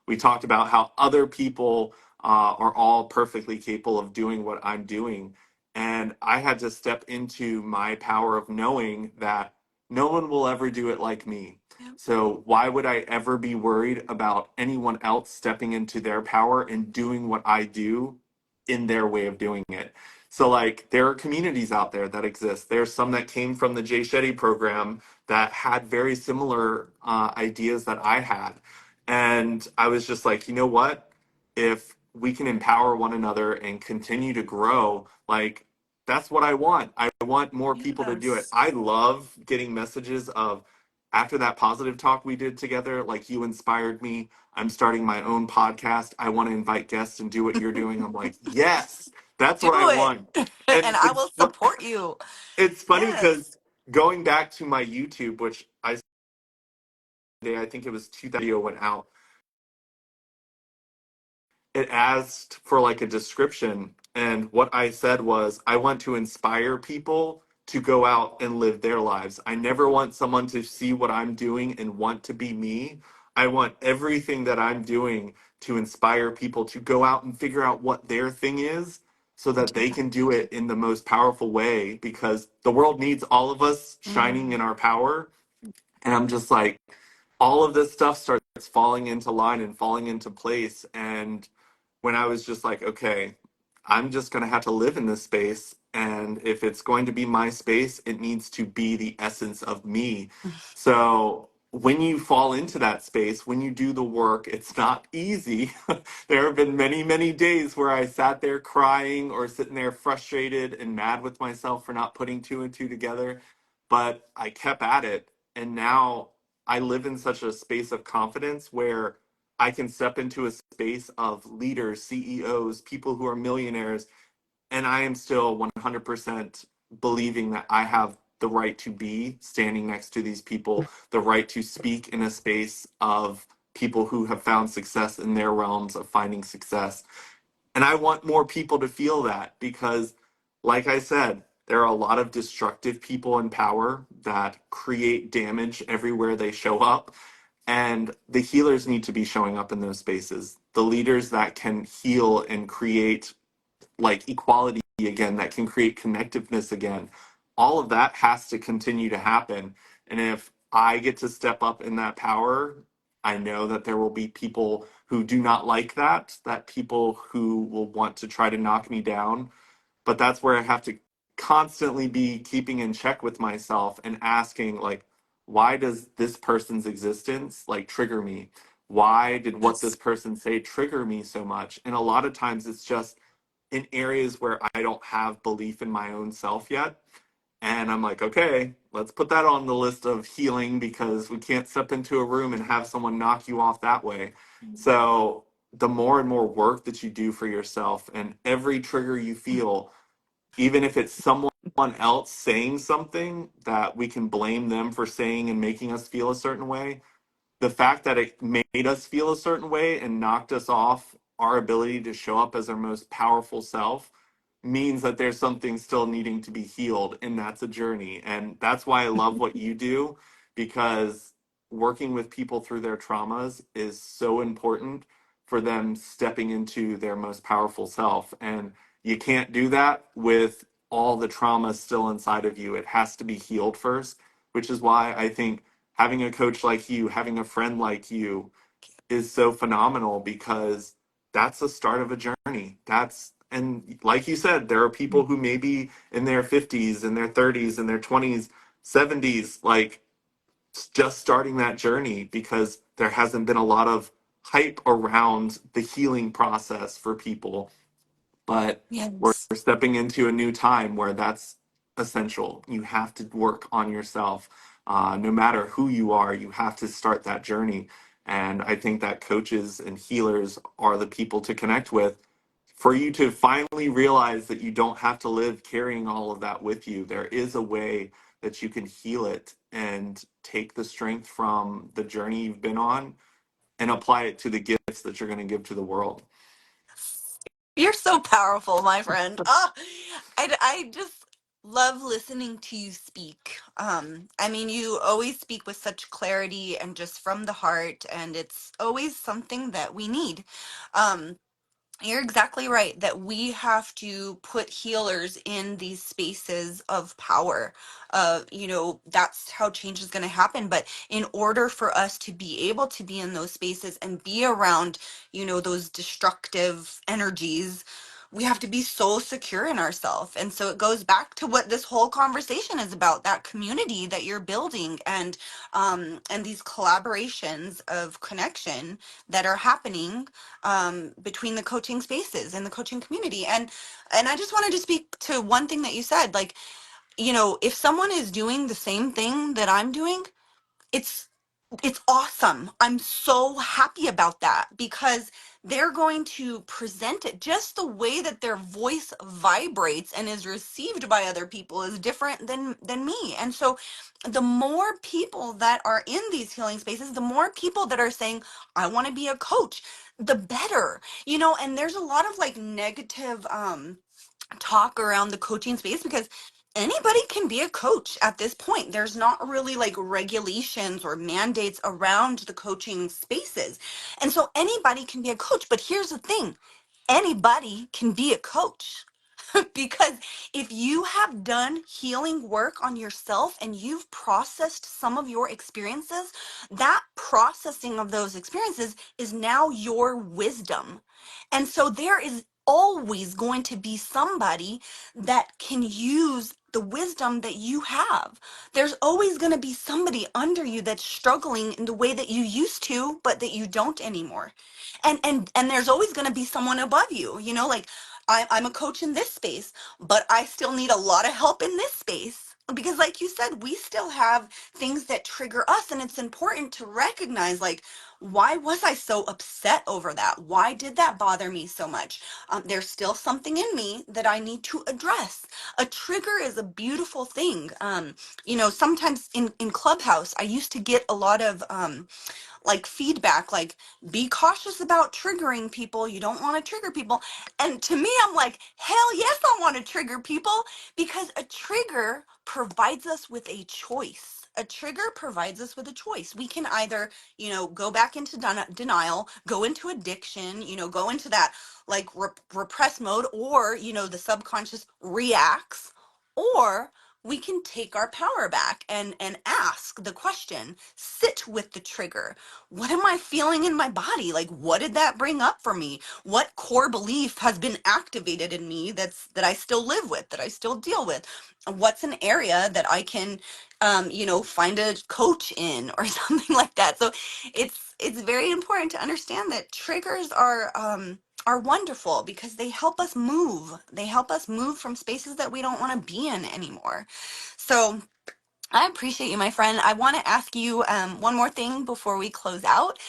We talked about how other people are all perfectly capable of doing what I'm doing. And I had to step into my power of knowing that No one will ever do it like me. Yep. So why would I ever be worried about anyone else stepping into their power and doing what I do in their way of doing it? So like there are communities out there that exist. There's some that came from the Jay Shetty program that had very similar ideas that I had. And I was just like, you know what? If we can empower one another and continue to grow, like that's what I want. I want more people to do it. Yes. I love getting messages of after that positive talk we did together, like you inspired me. I'm starting my own podcast. I want to invite guests and do what you're doing. I'm like, yes, that's Do what I it. want. And And I will support you. it's funny Yes. because going back to my YouTube, which I think it was 2000 video went out, it asked for like a description, and what I said was I want to inspire people to go out and live their lives. I never want someone to see what I'm doing and want to be me. I want everything that I'm doing to inspire people to go out and figure out what their thing is so And that do they that. can do it in the most powerful way, because the world needs all of us shining Mm. in our power. And I'm just like, all of this stuff starts falling into line and falling into place. And when I was just like, okay, I'm just going to have to live in this space. And if it's going to be my space, it needs to be the essence of me. So when you fall into that space, when you do the work, it's not easy. There have been many, many days where I sat there crying or sitting there frustrated and mad with myself for not putting two and two together. But I kept at it. And now I live in such a space of confidence where I can step into a space of leaders, CEOs, people who are millionaires, and I am still 100% believing that I have the right to be standing next to these people, the right to speak in a space of people who have found success in their realms of finding success. And I want more people to feel that because, like I said, there are a lot of destructive people in power that create damage everywhere they show up. And the healers need to be showing up in those spaces. The leaders that can heal and create like equality again, that can create connectiveness again. All of that has to continue to happen. And if I get to step up in that power, I know that there will be people who do not like that, that people who will want to try to knock me down. But that's where I have to constantly be keeping in check with myself and asking, like, why does this person's existence like trigger me? Why did what this Yes. person say trigger me so much? And a lot of times it's just in areas where I don't have belief in my own self yet. And I'm like, okay, let's put that on the list of healing because we can't step into a room and have someone knock you off that way. So the more and more work that you do for yourself and every trigger you feel, even if it's someone else saying something that we can blame them for saying and making us feel a certain way, the fact that it made us feel a certain way and knocked us off our ability to show up as our most powerful self means that there's something still needing to be healed, and that's a journey. And that's why I love what you do, because working with people through their traumas is so important for them stepping into their most powerful self. And you can't do that with all the trauma still inside of you. It has to be healed first, which is why I think having a coach like you, having a friend like you is so phenomenal, because that's the start of a journey. That's, and like you said, there are people who maybe in their 50s, in their 30s, in their 20s, 70s, like just starting that journey because there hasn't been a lot of hype around the healing process for people. But we're Yes. stepping into a new time where that's essential. You have to work on yourself. No matter who you are, you have to start that journey. And I think that coaches and healers are the people to connect with for you to finally realize that you don't have to live carrying all of that with you. There is a way that you can heal it and take the strength from the journey you've been on and apply it to the gifts that you're going to give to the world. You're so powerful, my friend. Oh, I just love listening to you speak. I mean, you always speak with such clarity and just from the heart, and it's always something that we need. Um, You're exactly right that we have to put healers in these spaces of power. That's how change is going to happen. But in order for us to be able to be in those spaces and be around, those destructive energies, we have to be so secure in ourselves. And so it goes back to what this whole conversation is about, that community that you're building, and these collaborations of connection that are happening between the coaching spaces and the coaching community. And I just wanted to speak to one thing that you said, like, if someone is doing the same thing that I'm doing, it's it's awesome. I'm so happy about that because they're going to present it just the way that their voice vibrates and is received by other people is different than me. And so the more people that are in these healing spaces, the more people that are saying, I want to be a coach, the better. And there's a lot of like negative talk around the coaching space because anybody can be a coach at this point. There's not really like regulations or mandates around the coaching spaces. And so anybody can be a coach. But here's the thing, anybody can be a coach. Because if you have done healing work on yourself and you've processed some of your experiences, that processing of those experiences is now your wisdom. And so there is always going to be somebody that can use the wisdom that you have. There's always going to be somebody under you that's struggling in the way that you used to, but that you don't anymore. And there's always going to be someone above you, like I'm a coach in this space, but I still need a lot of help in this space. Because, like you said, we still have things that trigger us. And it's important to recognize, like, why was I so upset over that? Why did that bother me so much? There's still something in me that I need to address. A trigger is a beautiful thing. Sometimes in Clubhouse, I used to get a lot of like feedback, like, be cautious about triggering people, you don't want to trigger people. And to me, I'm like, hell yes, I want to trigger people, because a trigger provides us with a choice. A trigger provides us with a choice. We can either, go back into denial, go into addiction, go into that like repress mode, or the subconscious reacts, or we can take our power back and ask the question, sit with the trigger. What am I feeling in my body? Like, what did that bring up for me? What core belief has been activated in me that I still live with, that I still deal with? What's an area that I can find a coach in or something like that? So it's very important to understand that triggers are wonderful because they help us move. They help us move from spaces that we don't want to be in anymore. So I appreciate you, my friend. I want to ask you one more thing before we close out.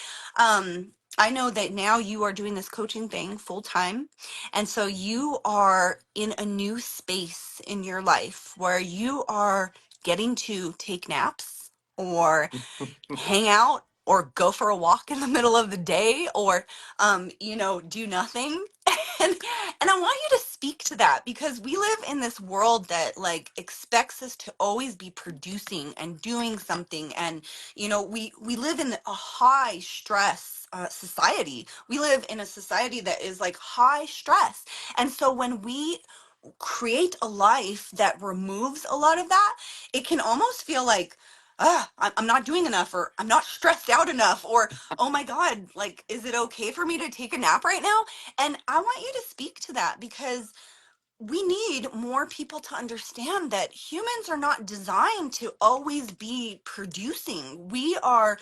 I know that now you are doing this coaching thing full time. And so you are in a new space in your life where you are getting to take naps or hang out or go for a walk in the middle of the day, or do nothing. and and I want you to speak to that, because we live in this world that like expects us to always be producing and doing something. And we live in a high stress society. We live in a society that is like high stress. And so when we create a life that removes a lot of that, it can almost feel like, I'm not doing enough, or I'm not stressed out enough, or, oh my God, like, is it okay for me to take a nap right now? And I want you to speak to that, because we need more people to understand that humans are not designed to always be producing. We are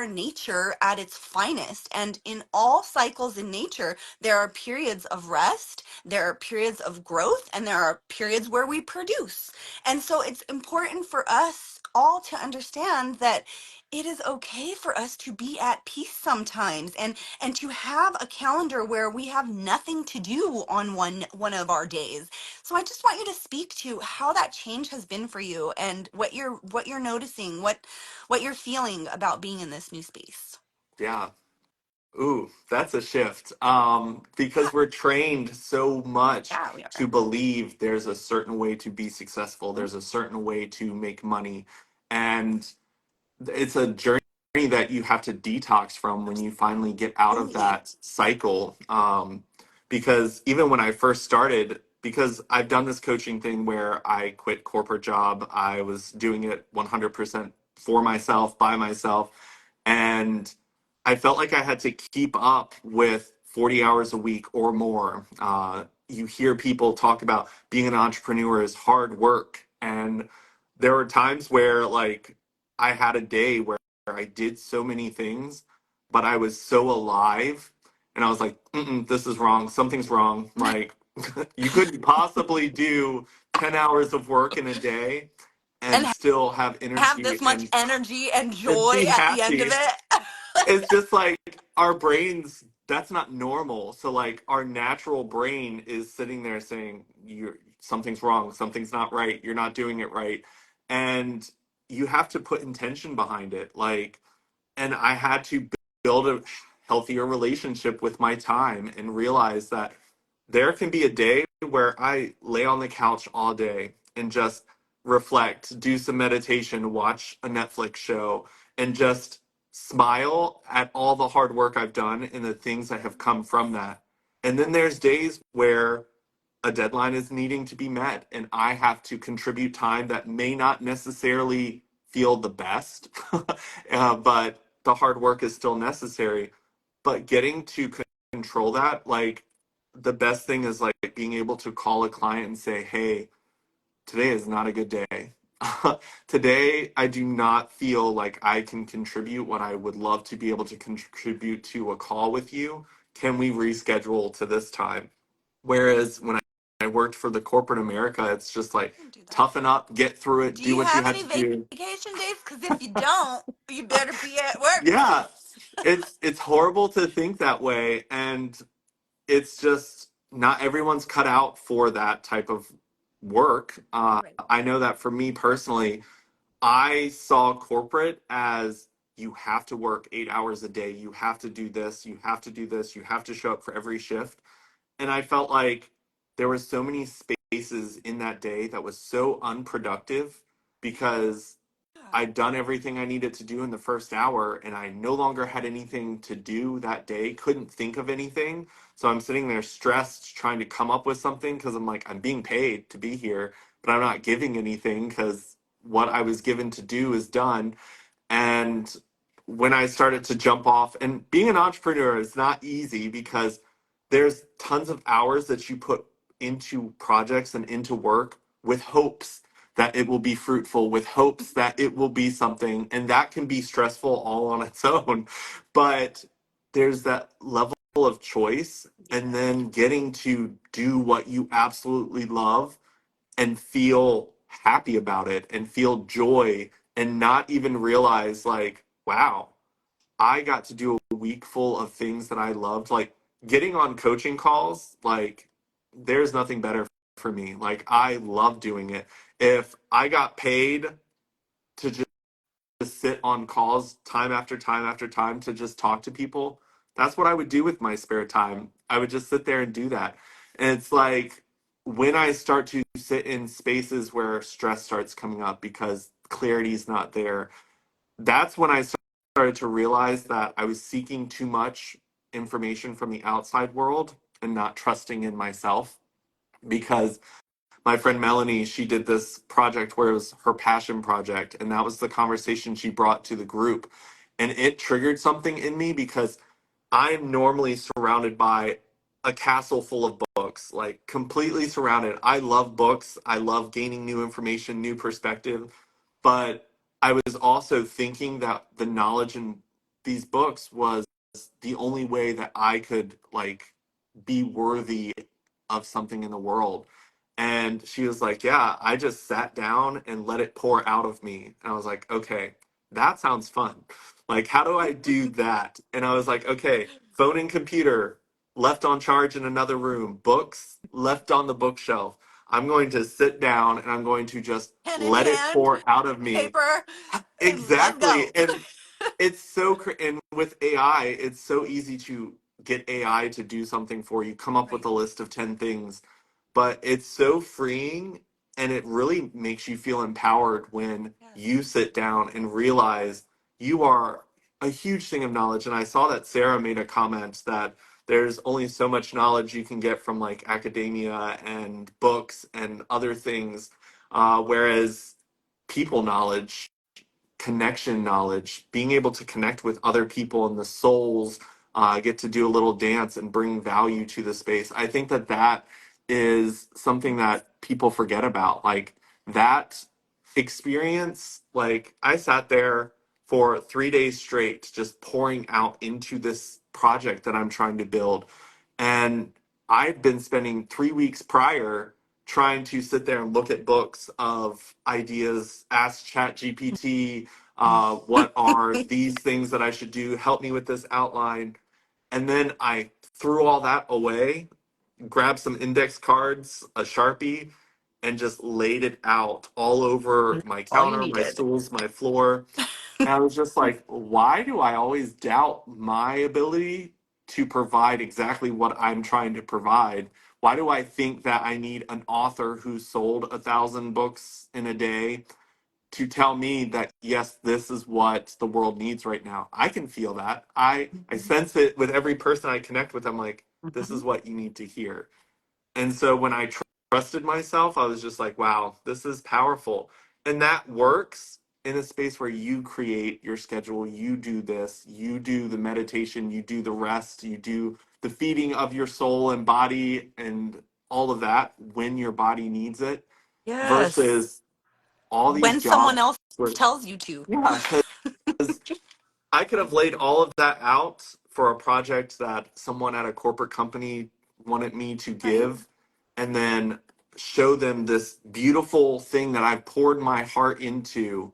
nature at its finest, and in all cycles in nature there are periods of rest, there are periods of growth, and there are periods where we produce. And so it's important for us all to understand that it is okay for us to be at peace sometimes, and to have a calendar where we have nothing to do on one of our days. So I just want you to speak to how that change has been for you, and what you're noticing, what you're feeling about being in this new space. Yeah. Ooh, that's a shift. Because we're trained so much Yeah, we to are. believe there's a certain way to be successful, Mhm. there's a certain way to make money, and it's a journey that you have to detox from when you finally get out of Absolutely. that cycle. Because even when I first started, because I've done this coaching thing where I quit corporate job, I was doing it 100% for myself, by myself, and I felt like I had to keep up with 40 hours a week or more. You hear people talk about being an entrepreneur is hard work, and there were times where like I had a day where I did so many things, but I was so alive, and I was like, mm-mm, "This is wrong. Something's wrong." Like you couldn't possibly do 10 hours of work in a day And and still have have energy this much energy and and joy be at the end of happy. it. It's just like our brains, that's not normal. So like our natural brain is sitting there saying you're something's wrong, something's not right, you're not doing it right. And you have to put intention behind it. Like, and I had to build a healthier relationship with my time and realize that there can be a day where I lay on the couch all day and just reflect, do some meditation, watch a Netflix show, and just smile at all the hard work I've done and the things that have come from that. And then there's days where a deadline is needing to be met and I have to contribute time that may not necessarily feel the best, but the hard work is still necessary. But getting to control that, like the best thing is like being able to call a client and say, hey, today is not a good day. Today, I do not feel like I can contribute what I would love to be able to contribute to a call with you. Can we reschedule to this time? Whereas when I worked for the corporate America, it's just like Don't do that. toughen up, get through it, Do do you what you have had any to do. vacation days? Because if you don't, you better be at work. Yeah, it's horrible to think that way, and it's just not everyone's cut out for that type of work. Right. I know that for me personally, I saw corporate as you have to work 8 hours a day, you have to do this, you have to do this, you have to show up for every shift. And I felt like there were so many spaces in that day that was so unproductive because Yeah. I'd done everything I needed to do in the first hour and I no longer had anything to do that day, couldn't think of anything. So I'm sitting there stressed trying to come up with something because I'm like, I'm being paid to be here, but I'm not giving anything because what I was given to do is done. And when I started to jump off, and being an entrepreneur is not easy because there's tons of hours that you put into projects and into work with hopes that it will be fruitful, with hopes that it will be something. And that can be stressful all on its own. But there's that level of choice, and Yes. then getting to do what you absolutely love and feel happy about it and feel joy and not even realize like wow, I got to do a week full of things that I loved, like getting on coaching calls. Like there's nothing better for me. Like I love doing it. If I got paid to just sit on calls time after time after time to just talk to people, that's what I would do with my spare time. I would just sit there and do that. And it's like when I start to sit in spaces where stress starts coming up because clarity is not there, that's when I started to realize that I was seeking too much information from the outside world and not trusting in myself. Because my friend Melanie, she did this project where it was her passion project, and that was the conversation she brought to the group. And it triggered something in me because I'm normally surrounded by a castle full of books, like completely surrounded. I love books. I love gaining new information, new perspective. But I was also thinking that the knowledge in these books was the only way that I could like be worthy of something in the world. And she was like, yeah, I just sat down and let it pour out of me. And I was like, okay, that sounds fun. Like, how do I do that? And I was like, okay, phone and computer left on charge in another room, books left on the bookshelf. I'm going to sit down and I'm going to just Pen in let it hand, pour out of me. paper, and let's Exactly. go. And it's so, and with AI, it's so easy to get AI to do something for you, come up with Right. a list of 10 things, but it's so freeing and it really makes you feel empowered when Yes. you sit down and realize you are a huge thing of knowledge. And I saw that Sarah made a comment that there's only so much knowledge you can get from like academia and books and other things, whereas people knowledge, connection knowledge, being able to connect with other people and the souls, get to do a little dance and bring value to the space. I think that that is something that people forget about. Like that experience, like I sat there for 3 days straight, just pouring out into this project that I'm trying to build. And I've been spending 3 weeks prior trying to sit there and look at books of ideas, ask Chat GPT, what are these things that I should do? Help me with this outline. And then I threw all that away, grabbed some index cards, a Sharpie, and just laid it out all over my All you counter, my needed. stools, my floor. And I was just like, why do I always doubt my ability to provide exactly what I'm trying to provide? Why do I think that I need an author who sold 1,000 books in a day to tell me that yes, this is what the world needs right now? I can feel that. I sense it with every person I connect with. I'm like, this Mhm. is what you need to hear. And so when I trusted myself, I was just like, wow, this is powerful. And that works in a space where you create your schedule, you do this, you do the meditation, you do the rest, you do the feeding of your soul and body and all of that when your body needs it Yes. versus all these When someone jobs else where, tells you to. yeah, because I could have laid all of that out for a project that someone at a corporate company wanted me to Right. give, and then show them this beautiful thing that I've poured my heart into,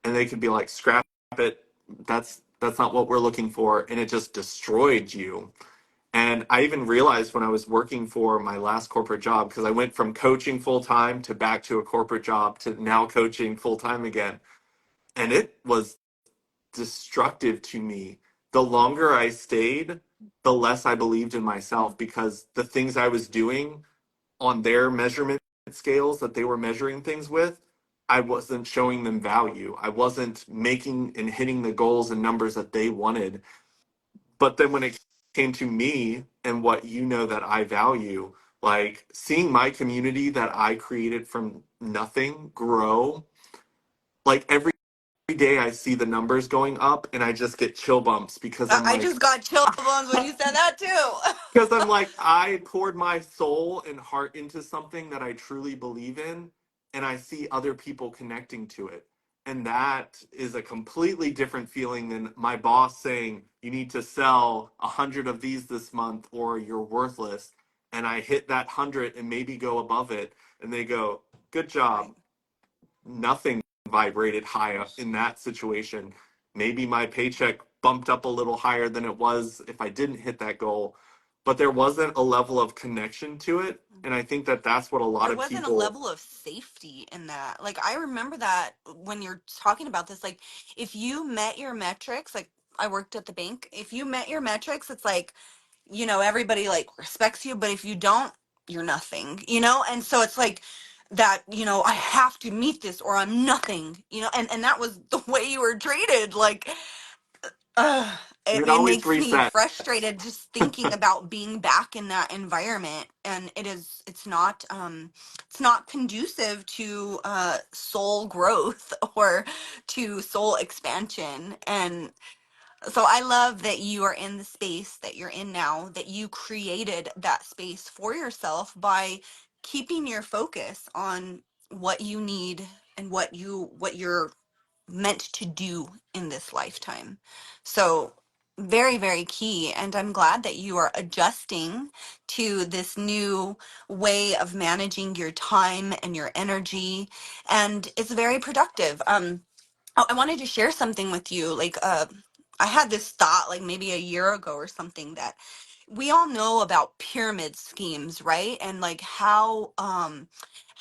and they could be like, "Scrap it. That's not what we're looking for," and it just destroyed you. And I even realized when I was working for my last corporate job, because I went from coaching full time to back to a corporate job to now coaching full time again. And it was destructive to me. The longer I stayed, the less I believed in myself because the things I was doing on their measurement scales that they were measuring things with, I wasn't showing them value. I wasn't making and hitting the goals and numbers that they wanted. But then when it came to me and what you know that I value, like seeing my community that I created from nothing grow, like every day I see the numbers going up and I just get chill bumps because I I'm I like, just got chill bumps when you said that too. because I'm like, I poured my soul and heart into something that I truly believe in, and I see other people connecting to it. And that is a completely different feeling than my boss saying, you need to sell 100 of these this month or you're worthless. And I hit that 100 and maybe go above it. And they go, good job. Right. Nothing vibrated high in that situation. Maybe my paycheck bumped up a little higher than it was if I didn't hit that goal, but there wasn't a level of connection to it. And I think that that's what a lot There of wasn't a people, level of safety in that. Like I remember that when you're talking about this, like if you met your metrics, like I worked at the bank, if you met your metrics, it's like, everybody like respects you, but if you don't, you're nothing, And so it's like that, I have to meet this or I'm nothing, and that was the way you were treated. Like Ugh, you it, can it always makes me reset. frustrated just thinking about being back in that environment, and it's not conducive to soul growth or to soul expansion. And so I love that you are in the space that you're in now, that you created that space for yourself by keeping your focus on what you need and what you're meant to do in this lifetime. So, very, very key. And I'm glad that you are adjusting to this new way of managing your time and your energy. And it's very productive. I wanted to share something with you. Like, I had this thought like maybe a year ago or something that we all know about pyramid schemes, right? And like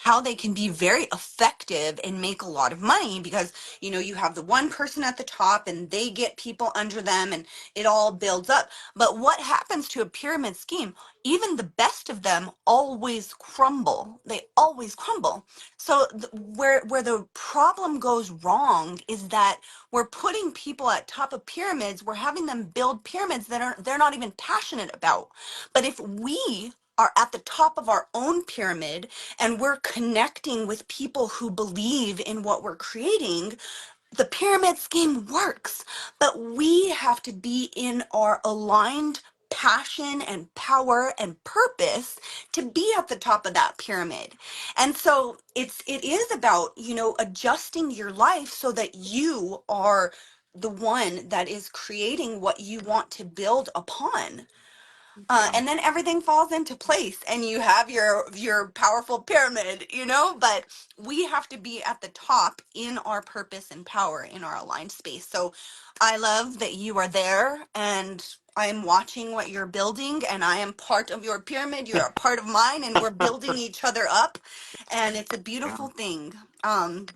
how they can be very effective and make a lot of money because you have the one person at the top and they get people under them and it all builds up. But what happens to a pyramid scheme? Even the best of them always crumble. They always crumble. So where the problem goes wrong is that we're putting people at top of pyramids, we're having them build pyramids that they're not even passionate about. But if we are at the top of our own pyramid and we're connecting with people who believe in what we're creating, the pyramid scheme works. But we have to be in our aligned passion and power and purpose to be at the top of that pyramid. And so it is about, adjusting your life so that you are the one that is creating what you want to build upon. Yeah. And then everything falls into place and you have your powerful pyramid, but we have to be at the top in our purpose and power in our aligned space. So I love that you are there and I am watching what you're building and I am part of your pyramid. You're a part of mine and we're building each other up and it's a Yeah. beautiful thing. Um,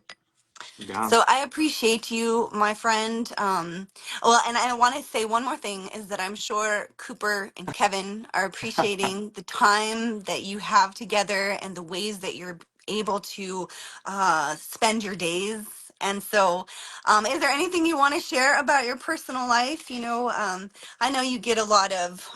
Yeah. so I appreciate you, my friend. Well, and I want to say one more thing is that I'm sure Cooper and Kevin are appreciating the time that you have together and the ways that you're able to spend your days. And so, is there anything you want to share about your personal life? I know you get a lot of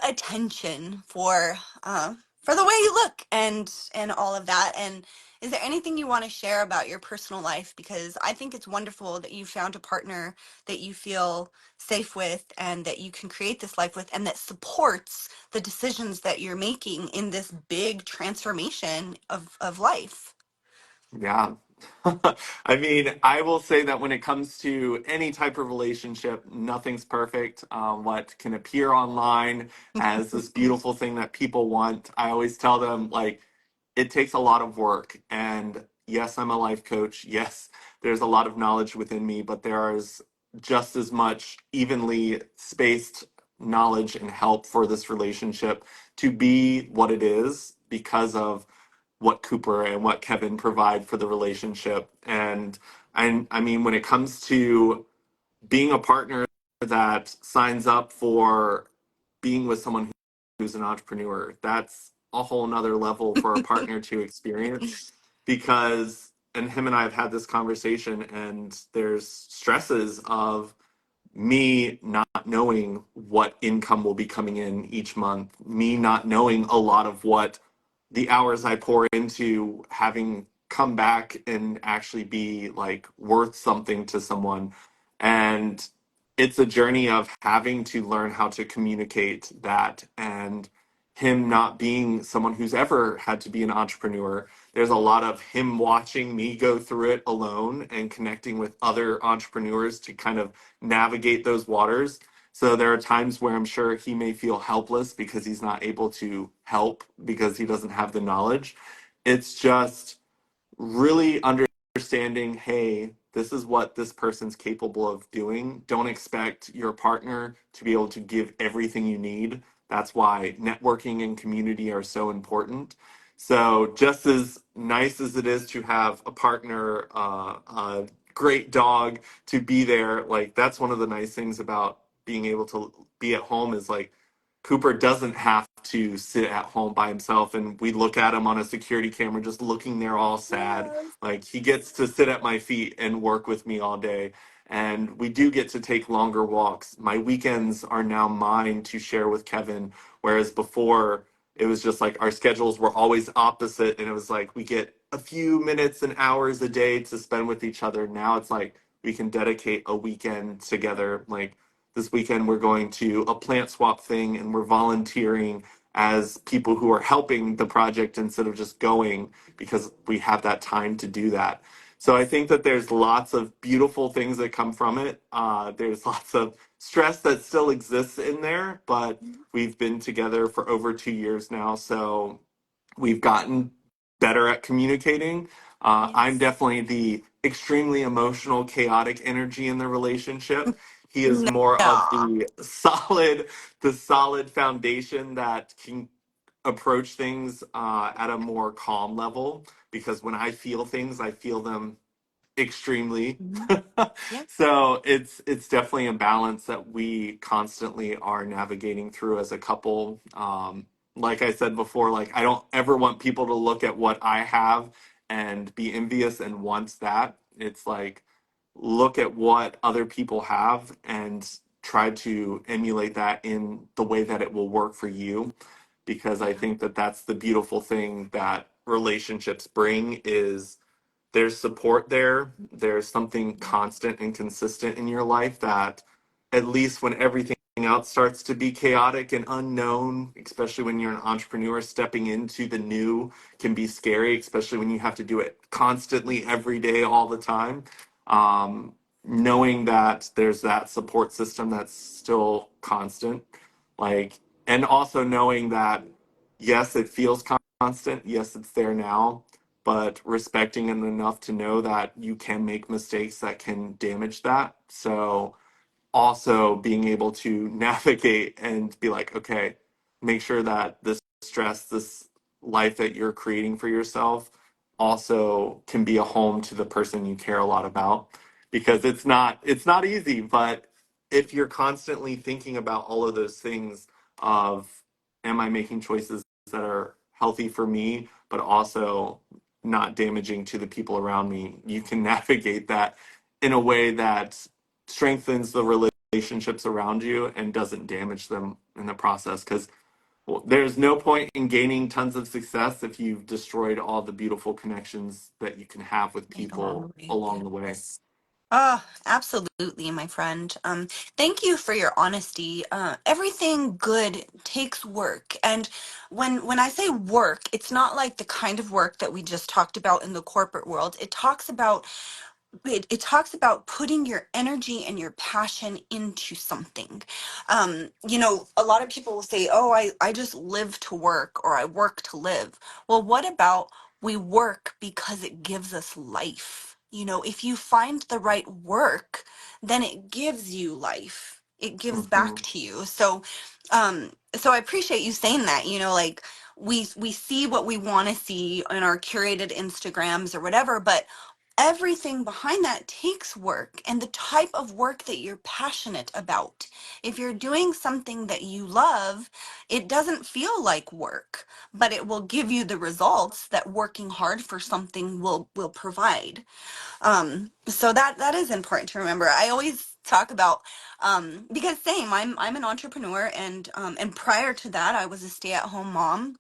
attention for the way you look and all of that. And is there anything you want to share about your personal life? Because I think it's wonderful that you found a partner that you feel safe with and that you can create this life with and that supports the decisions that you're making in this big transformation of life. Yeah. I mean, I will say that when it comes to any type of relationship, nothing's perfect. What can appear online as this beautiful thing that people want, I always tell them, like, it takes a lot of work. And yes, I'm a life coach. Yes, there's a lot of knowledge within me, but there is just as much evenly spaced knowledge and help for this relationship to be what it is because of what Cooper and what Kevin provide for the relationship. And I mean, when it comes to being a partner that signs up for being with someone who's an entrepreneur, that's a whole nother level for a partner to experience because, and him and I have had this conversation, and there's stresses of me not knowing what income will be coming in each month, me not knowing a lot of what the hours I pour into having come back and actually be like worth something to someone. And it's a journey of having to learn how to communicate that, and him not being someone who's ever had to be an entrepreneur. There's a lot of him watching me go through it alone and connecting with other entrepreneurs to kind of navigate those waters. So there are times where I'm sure he may feel helpless because he's not able to help because he doesn't have the knowledge. It's just really understanding, hey, this is what this person's capable of doing. Don't expect your partner to be able to give everything you need. That's why networking and community are so important. So, just as nice as it is to have a partner, a great dog to be there, like that's one of the nice things about being able to be at home is like Cooper doesn't have to sit at home by himself, and we look at him on a security camera just looking there all sad. Yes. Like he gets to sit at my feet and work with me all day. And we do get to take longer walks. My weekends are now mine to share with Kevin, whereas before it was just like our schedules were always opposite, and it was like we get a few minutes and hours a day to spend with each other. Now it's like we can dedicate a weekend together. Like this weekend we're going to a plant swap thing and we're volunteering as people who are helping the project instead of just going because we have that time to do that. So I think that there's lots of beautiful things that come from it. There's lots of stress that still exists in there, but we've been together for over 2 years now. So we've gotten better at communicating. I'm Yes. definitely the extremely emotional, chaotic energy in the relationship. He is No. more of the solid foundation that can approach things at a more calm level, because when I feel things, I feel them extremely. Mhm. Yeah. So it's definitely a balance that we constantly are navigating through as a couple. Like I said before, like I don't ever want people to look at what I have and be envious and want that. It's like look at what other people have and try to emulate that in the way that it will work for you, because I Yeah. think that that's the beautiful thing that relationships bring is there's support there. There's something constant and consistent in your life that, at least when everything else starts to be chaotic and unknown, especially when you're an entrepreneur, stepping into the new can be scary, especially when you have to do it constantly every day, all the time. Knowing that there's that support system that's still constant, like, and also knowing that, yes, it feels constant. Yes, it's there now, but respecting it enough to know that you can make mistakes that can damage that. So also being able to navigate and be like, okay, make sure that this stress, this life that you're creating for yourself also can be a home to the person you care a lot about, because it's not easy, but if you're constantly thinking about all of those things of, am I making choices that are healthy for me but also not damaging to the people around me, you can navigate that in a way that strengthens the relationships around you and doesn't damage them in the process. Because there's no point in gaining tons of success if you've destroyed all the beautiful connections that you can have with Right along people the way. along the way. Oh, absolutely, my friend. Thank you for your honesty. Everything good takes work, and when I say work, it's not like the kind of work that we just talked about in the corporate world. It talks about putting your energy and your passion into something. A lot of people will say, oh, I just live to work, or I work to live. Well, what about we work because it gives us life? If you find the right work, then it gives you life. It gives back Hmm. to you. So I appreciate you saying that, like we see what we want to see in our curated Instagrams or whatever, but everything behind that takes work, and the type of work that you're passionate about. If you're doing something that you love, it doesn't feel like work, but it will give you the results that working hard for something will provide. So that is important to remember. I always talk about, because same, I'm an entrepreneur, and prior to that I was a stay-at-home mom,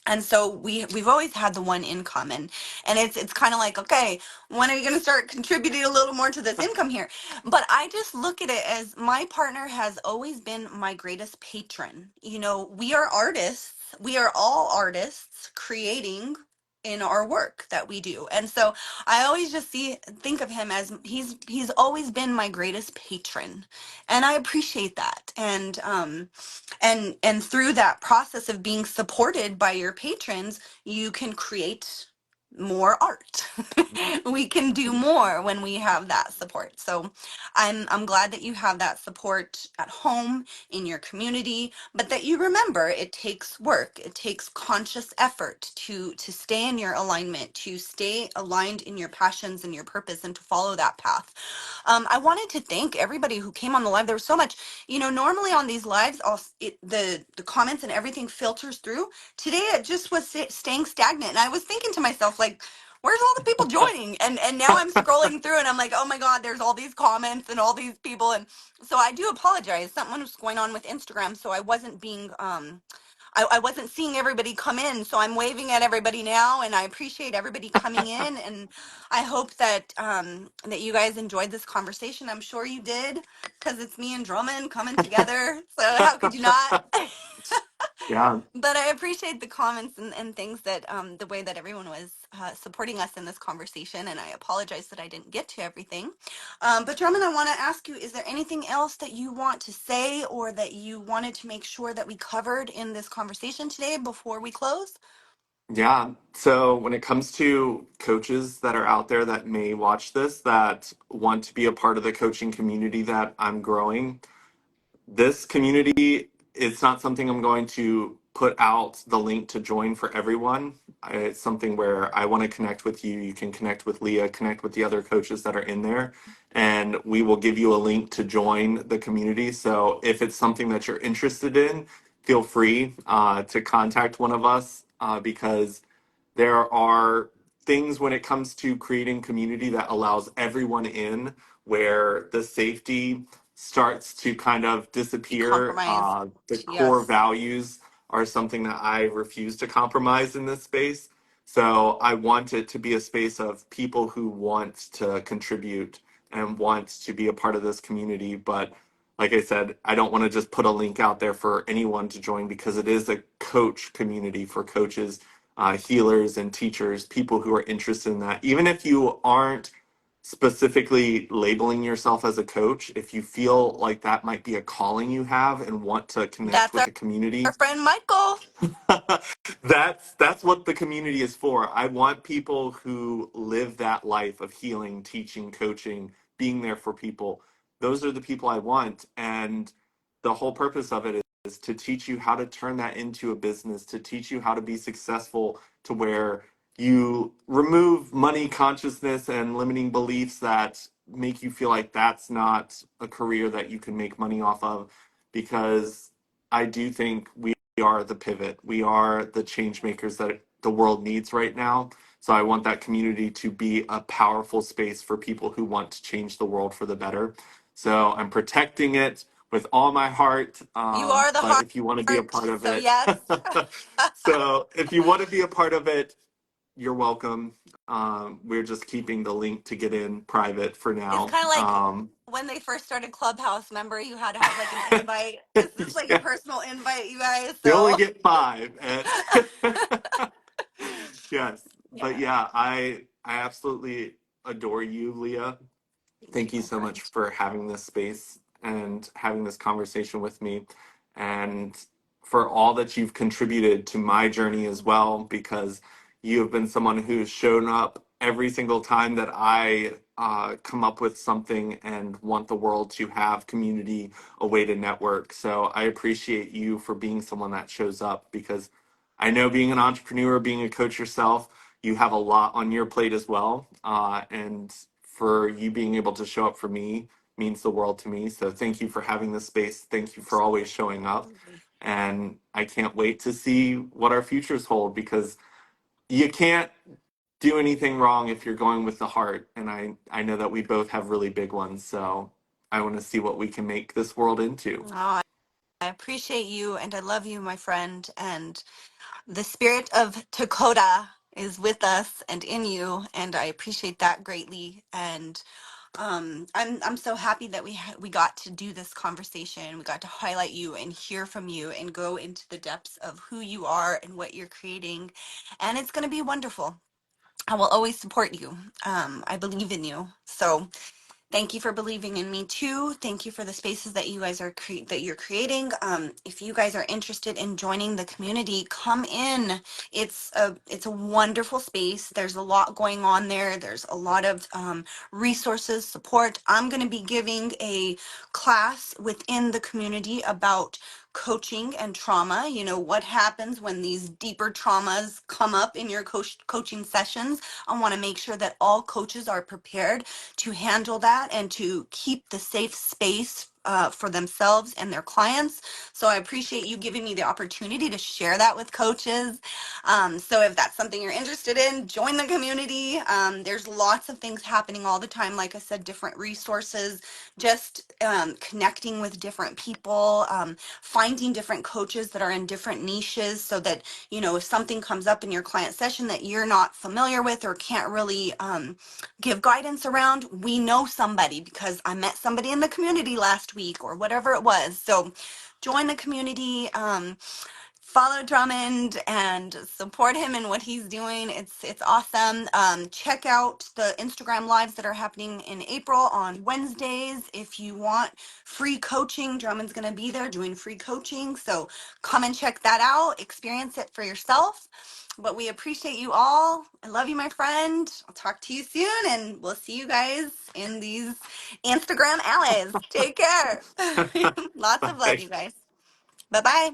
and so we've always had the one income, and it's kind of like, okay, when are you going to start contributing a little more to this income here? But I just look at it as my partner has always been my greatest patron. We are artists, we are all artists creating in our work that we do. And so I always just think of him as he's always been my greatest patron, and I appreciate that. And through that process of being supported by your patrons, you can create more art. We can do more when we have that support. So I'm glad that you have that support at home, in your community, but that you remember it takes work, it takes conscious effort to stay in your alignment, to stay aligned in your passions and your purpose, and to follow that path. I wanted to thank everybody who came on the live. There was so much. Normally on these lives, the comments and everything filters through. Today it just was staying stagnant, and I was thinking to myself, like, where's all the people joining? And now I'm scrolling through, and I'm like, oh my God, there's all these comments and all these people. And so I do apologize. Something was going on with Instagram, so I wasn't being I wasn't seeing everybody come in, so I'm waving at everybody now, and I appreciate everybody coming in, and I hope that you guys enjoyed this conversation. I'm sure you did, because it's me and Drummond coming together. So how could you not? Yeah. But I appreciate the comments and things that the way that everyone was supporting us in this conversation, and I apologize that I didn't get to everything. But Drummond, I want to ask you, is there anything else that you want to say, or that you wanted to make sure that we covered in this conversation today before we close? Yeah. So when it comes to coaches that are out there that may watch this, that want to be a part of the coaching community that I'm growing, this community, it's not something I'm going to put out the link to join for everyone. It's something where I want to connect with you. You can connect with Leah, connect with the other coaches that are in there, and we will give you a link to join the community. So if it's something that you're interested in, feel free to contact one of us because there are things when it comes to creating community that allows everyone in where the safety starts to kind of Be disappear. compromised. The core Yes. values are something that I refuse to compromise in this space. So I want it to be a space of people who want to contribute and want to be a part of this community. But like I said, I don't want to just put a link out there for anyone to join because it is a coach community for coaches, healers and teachers, people who are interested in that. Even if you aren't specifically labeling yourself as a coach, if you feel like that might be a calling you have and want to connect That's with the community, our friend Michael. that's what the community is for. I want people who live that life of healing, teaching, coaching, being there for people. Those are the people I want. And the whole purpose of it is to teach you how to turn that into a business, to teach you how to be successful to where you remove money consciousness and limiting beliefs that make you feel like that's not a career that you can make money off of. Because I do think we are the pivot. We are the change makers that the world needs right now. So I want that community to be a powerful space for people who want to change the world for the better. So I'm protecting it with all my heart. You are the But if you want to be a heart. part of So it, yes. so if you want to be a part of it, you're welcome. We're just keeping the link to get in private for It's now. kind of like when they first started Clubhouse. Remember, you had to have like an invite. This is like a Yeah, personal invite, you guys. you only So get five. And yes, but yeah. yeah, I absolutely adore you, Leah. Thank you, Thank you my so friend. much for having this space and having this conversation with me, and for all that you've contributed to my journey as well, because you have been someone who's shown up every single time that I come up with something and want the world to have community, a way to network. So I appreciate you for being someone that shows up because I know being an entrepreneur, being a coach yourself, you have a lot on your plate as well. And for you being able to show up for me means the world to me. So thank you for having this space. Thank you for always showing up. Absolutely. And I can't wait to see what our futures hold because you can't do anything wrong if you're going with the heart. And I know that we both have really big ones. So I want to see what we can make this world into. Oh, I appreciate you and I love you, my friend. And the spirit of Dakota is with us and in you, and I appreciate that greatly. And I'm so happy that we got to do this conversation. We got to highlight you and hear from you and go into the depths of who you are and what you're creating, and it's going to be wonderful. I will always support you. I believe in you. So thank you for believing in me too. Thank you for the spaces that you guys are that you're creating. If you guys are interested in joining the community, come in. It's a wonderful space. There's a lot going on there. There's a lot of resources, support. I'm going to be giving a class within the community about coaching and trauma. You know, what happens when these deeper traumas come up in your coaching sessions. I want to make sure that all coaches are prepared to handle that and to keep the safe space for themselves and their clients. So I appreciate you giving me the opportunity to share that with coaches. So if that's something you're interested in, join the community. There's lots of things happening all the time. Like I said, different resources, just connecting with different people, finding different coaches that are in different niches so that, you know, if something comes up in your client session that you're not familiar with or can't really give guidance around, we know somebody because I met somebody in the community last week or whatever it was. So join the community, follow Drummond and support him in what he's doing. It's awesome. Check out the Instagram lives that are happening in April on Wednesdays. If you want free coaching, Drummond's going to be there doing free coaching. So come and check that out. Experience it for yourself. But we appreciate you all. I love you, my friend. I'll talk to you soon, and we'll see you guys in these Instagram alleys. Take care. Lots of love, Bye. you guys. Bye bye.